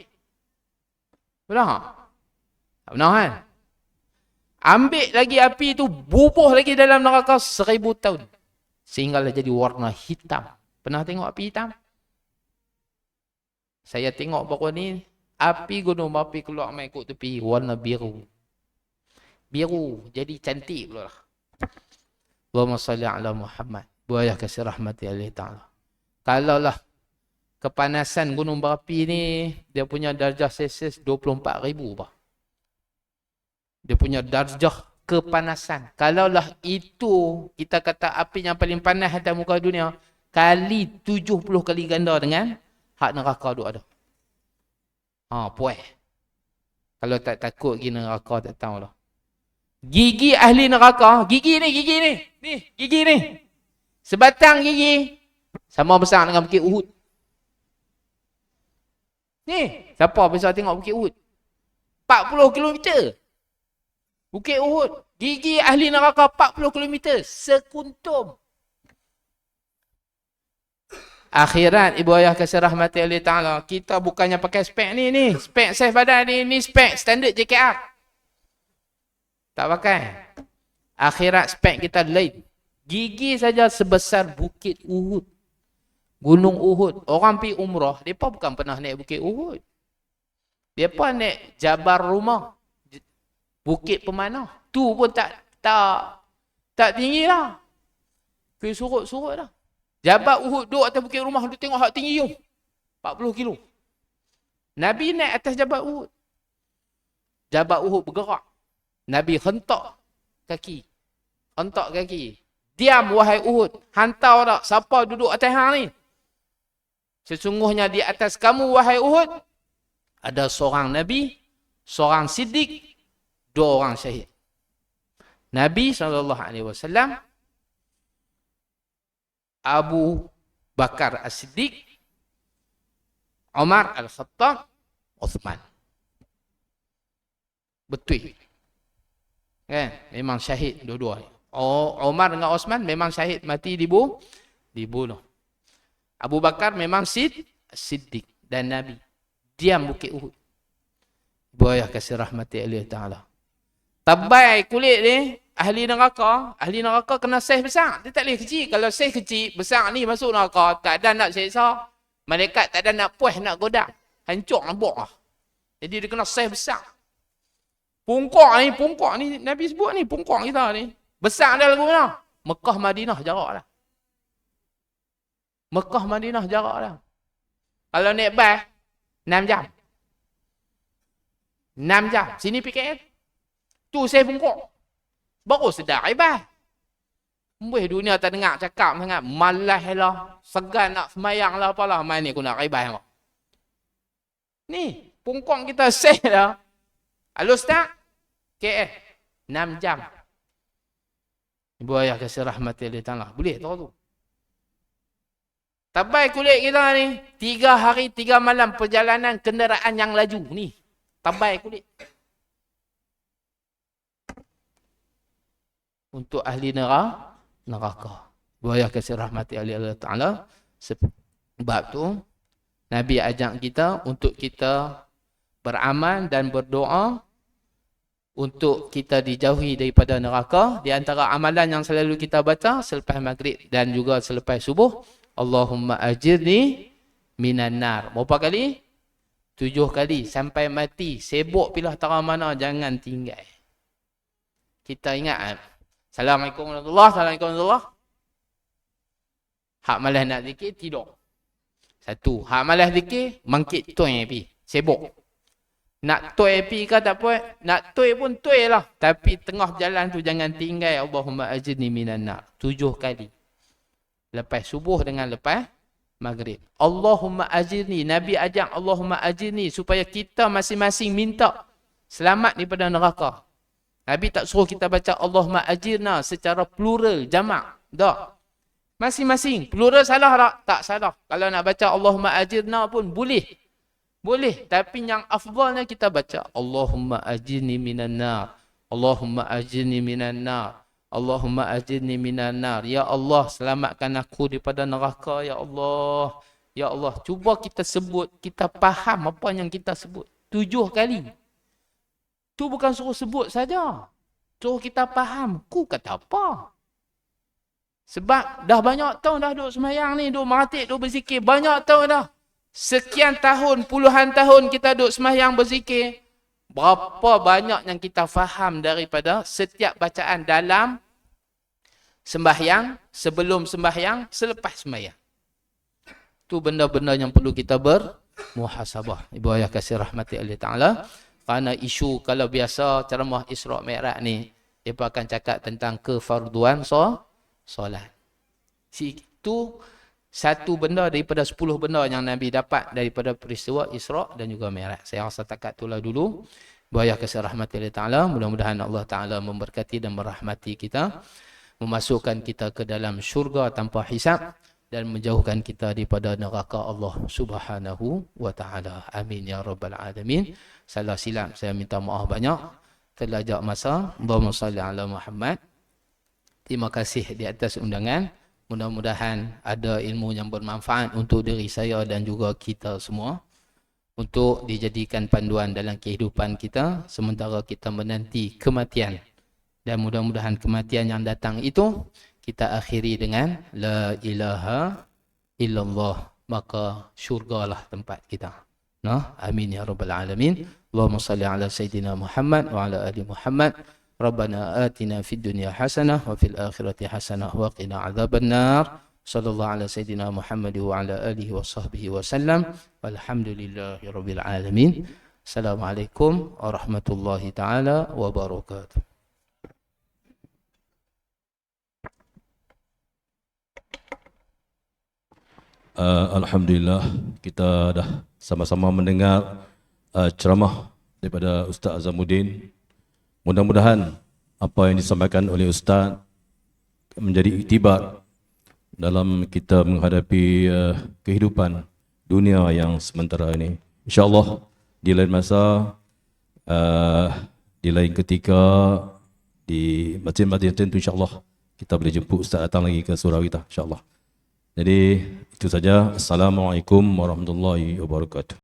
Pernah? Tak pernah kan? Ambil lagi api tu, bubuh lagi dalam neraka 1000 tahun. Sehinggalah jadi warna hitam. Pernah tengok api hitam? Saya tengok baru ni, api gunung berapi keluar main ikut tepi, warna biru. Biru, jadi cantik pula lah. Allahumma salli ala Muhammad. Buayah kasih rahmati Allah Ta'ala. Kalaulah kepanasan gunung berapi ni, dia punya darjah Celsius 24,000 bah. Dia punya darjah kepanasan. Kalaulah itu, kita kata api yang paling panas atas muka dunia, kali 70 kali ganda dengan hak neraka duk ada. Puas. Kalau tak takut pergi neraka, tak tahu lah. Gigi ahli neraka, gigi ni. Ni, gigi ni. Sebatang gigi, sama besar dengan Bukit Uhud. Ni, siapa besar tengok Bukit Uhud? 40 kilometer. Bukit Uhud, gigi ahli neraka 40 km, sekuntum. Akhirat, ibu ayah kasih rahmati Allah Ta'ala, kita bukannya pakai spek ni, spek saiz badan ni spek standard JKR. Tak pakai. Akhirat spek kita lain. Gigi saja sebesar Bukit Uhud. Gunung Uhud. Orang pergi umrah, mereka bukan pernah naik Bukit Uhud. Mereka naik Jabal Rumah. Bukit Pemanah. Tu pun tak tinggi lah. Pergi surut dah. Jabal Uhud duduk atas Bukit Rumah, duduk tengok hak tinggi tu. 40 kilo. Nabi naik atas Jabal Uhud. Jabal Uhud bergerak. Nabi hentak kaki. Diam wahai Uhud. Hantar tak siapa duduk atas hang ni. Sesungguhnya di atas kamu wahai Uhud, ada seorang Nabi, seorang Siddiq, 2 orang syahid. Nabi SAW, Abu Bakar As-Siddiq, Umar Al-Khattab, Uthman. Betul. Kan? Memang syahid dua-dua. Umar dengan Uthman memang syahid, mati dibunuh. Abu Bakar memang Siddiq dan Nabi. Diam Bukit Uhud. Buayah kasih rahmati Allah Ta'ala. Tabai kulit ni, ahli neraka kena saiz besar. Dia tak boleh kecil. Kalau saiz kecil, besar ni masuk neraka, tak ada nak seksa. Malaikat tak ada nak puas, nak godak. Hancur nampak lah. Jadi dia kena saiz besar. Pungkok ni, Nabi sebut ni, pungkok kita ni. Besar dia lagu mana? Mekah Madinah jarak lah. Kalau naik bas, 6 jam. 6 jam. Sini PKL. Tu saya bungkuk. Baru sedar ibah. Dunia tak dengar cakap sangat. Malas lah. Segan nak semayang lah apalah. Main ni aku nak ibah. Ni. Bungkuk kita seh dah. Halus tak? KL. 6 jam. Ibu ayah kasih rahmati Allah Ta'ala. Boleh tahu tu. Tabai kulit kita ni. 3 hari 3 malam perjalanan kenderaan yang laju ni. Tabai kulit. Untuk ahli neraka. Ibu ayah kasih rahmati Allah Ta'ala. Sebab tu, Nabi ajak kita untuk kita beramal dan berdoa untuk kita dijauhi daripada neraka. Di antara amalan yang selalu kita baca selepas maghrib dan juga selepas subuh, Allahumma ajirni minan nar. Berapa kali? 7 kali sampai mati. Sibuk pilah tara mana, jangan tinggal. Kita ingat, Assalamualaikum warahmatullahi wabarakatuh. Assalamualaikum warahmatullahi wabarakatuh. Hak malas nak zikir, tidur. 1. Hak malas zikir, mangkit tuai pi. Sibuk. Nak tuai pi ke tak apa? Nak tuai pun tuai lah. Tapi tengah jalan tu jangan tinggal. Allahumma ajirni minan nar. 7 kali. Lepas subuh dengan lepas maghrib. Allahumma ajirni. Nabi ajak Allahumma ajirni supaya kita masing-masing minta selamat daripada neraka. Nabi tak suruh kita baca Allahumma ajirna secara plural, jamak. Tak. Masing-masing. Plural salah tak? Tak salah. Kalau nak baca Allahumma ajirna pun boleh. Boleh. Tapi yang afdalnya kita baca Allahumma ajirni minan nar. Allahumma ajirni minan nar. Allahumma ajirni minan nar. Ya Allah, selamatkan aku daripada neraka. Ya Allah. Ya Allah. Cuba kita sebut. Kita faham apa yang kita sebut. 7 kali. Tu bukan suruh sebut saja. Suruh kita faham. Ku kata apa? Sebab dah banyak tahun dah duduk semayang ni. Duduk meratik, duduk berzikir. Banyak tahun dah. Sekian tahun, puluhan tahun kita duduk semayang berzikir. Berapa banyak yang kita faham daripada setiap bacaan dalam sembahyang, sebelum sembahyang, selepas sembahyang. Tu benda-benda yang perlu kita bermuhasabah. Ibu ayah kasih rahmati Allah Ta'ala. Kerana isu kalau biasa ceramah Isra' Mi'raj ni, dia akan cakap tentang kefarduan solat. Itu satu benda daripada 10 benda yang Nabi dapat daripada peristiwa Isra' dan juga Mi'raj. Saya rasa takat itulah dulu. Bayar kasih rahmati Allah Ta'ala. Mudah-mudahan Allah Ta'ala memberkati dan merahmati kita. Memasukkan kita ke dalam syurga tanpa hisab. Dan menjauhkan kita daripada neraka Allah Subhanahu wa Ta'ala. Amin ya Rabbal Alamin. Salah silap, saya minta maaf banyak. Terlajak masa. Allahumma salli ala Muhammad. Terima kasih di atas undangan. Mudah-mudahan ada ilmu yang bermanfaat untuk diri saya dan juga kita semua. Untuk dijadikan panduan dalam kehidupan kita. Sementara kita menanti kematian. Dan mudah-mudahan kematian yang datang itu kita akhiri dengan La ilaha illallah. Maka syurgalah tempat kita. Nah, amin ya Rabbal Alamin. Allahumma salli ala Sayyidina Muhammad wa ala ali Muhammad. Rabbana atina fid dunya hasanah wa fil akhirati hasanah wa qina adzaban nar. Sallallahu ala Sayyidina Muhammad wa ala alihi wa sahbihi wa sallam. Walhamdulillahi Rabbil Alamin. Assalamualaikum warahmatullahi taala wabarakatuh. Alhamdulillah, kita dah sama-sama mendengar ceramah daripada Ustaz Azamuddin. Mudah-mudahan apa yang disampaikan oleh Ustaz menjadi iktibar dalam kita menghadapi kehidupan dunia yang sementara ini. InsyaAllah di lain masa, di lain ketika, di masjid-masjid tertentu insyaAllah kita boleh jemput Ustaz datang lagi ke surau kita insyaAllah. Jadi itu saja. Assalamualaikum warahmatullahi wabarakatuh.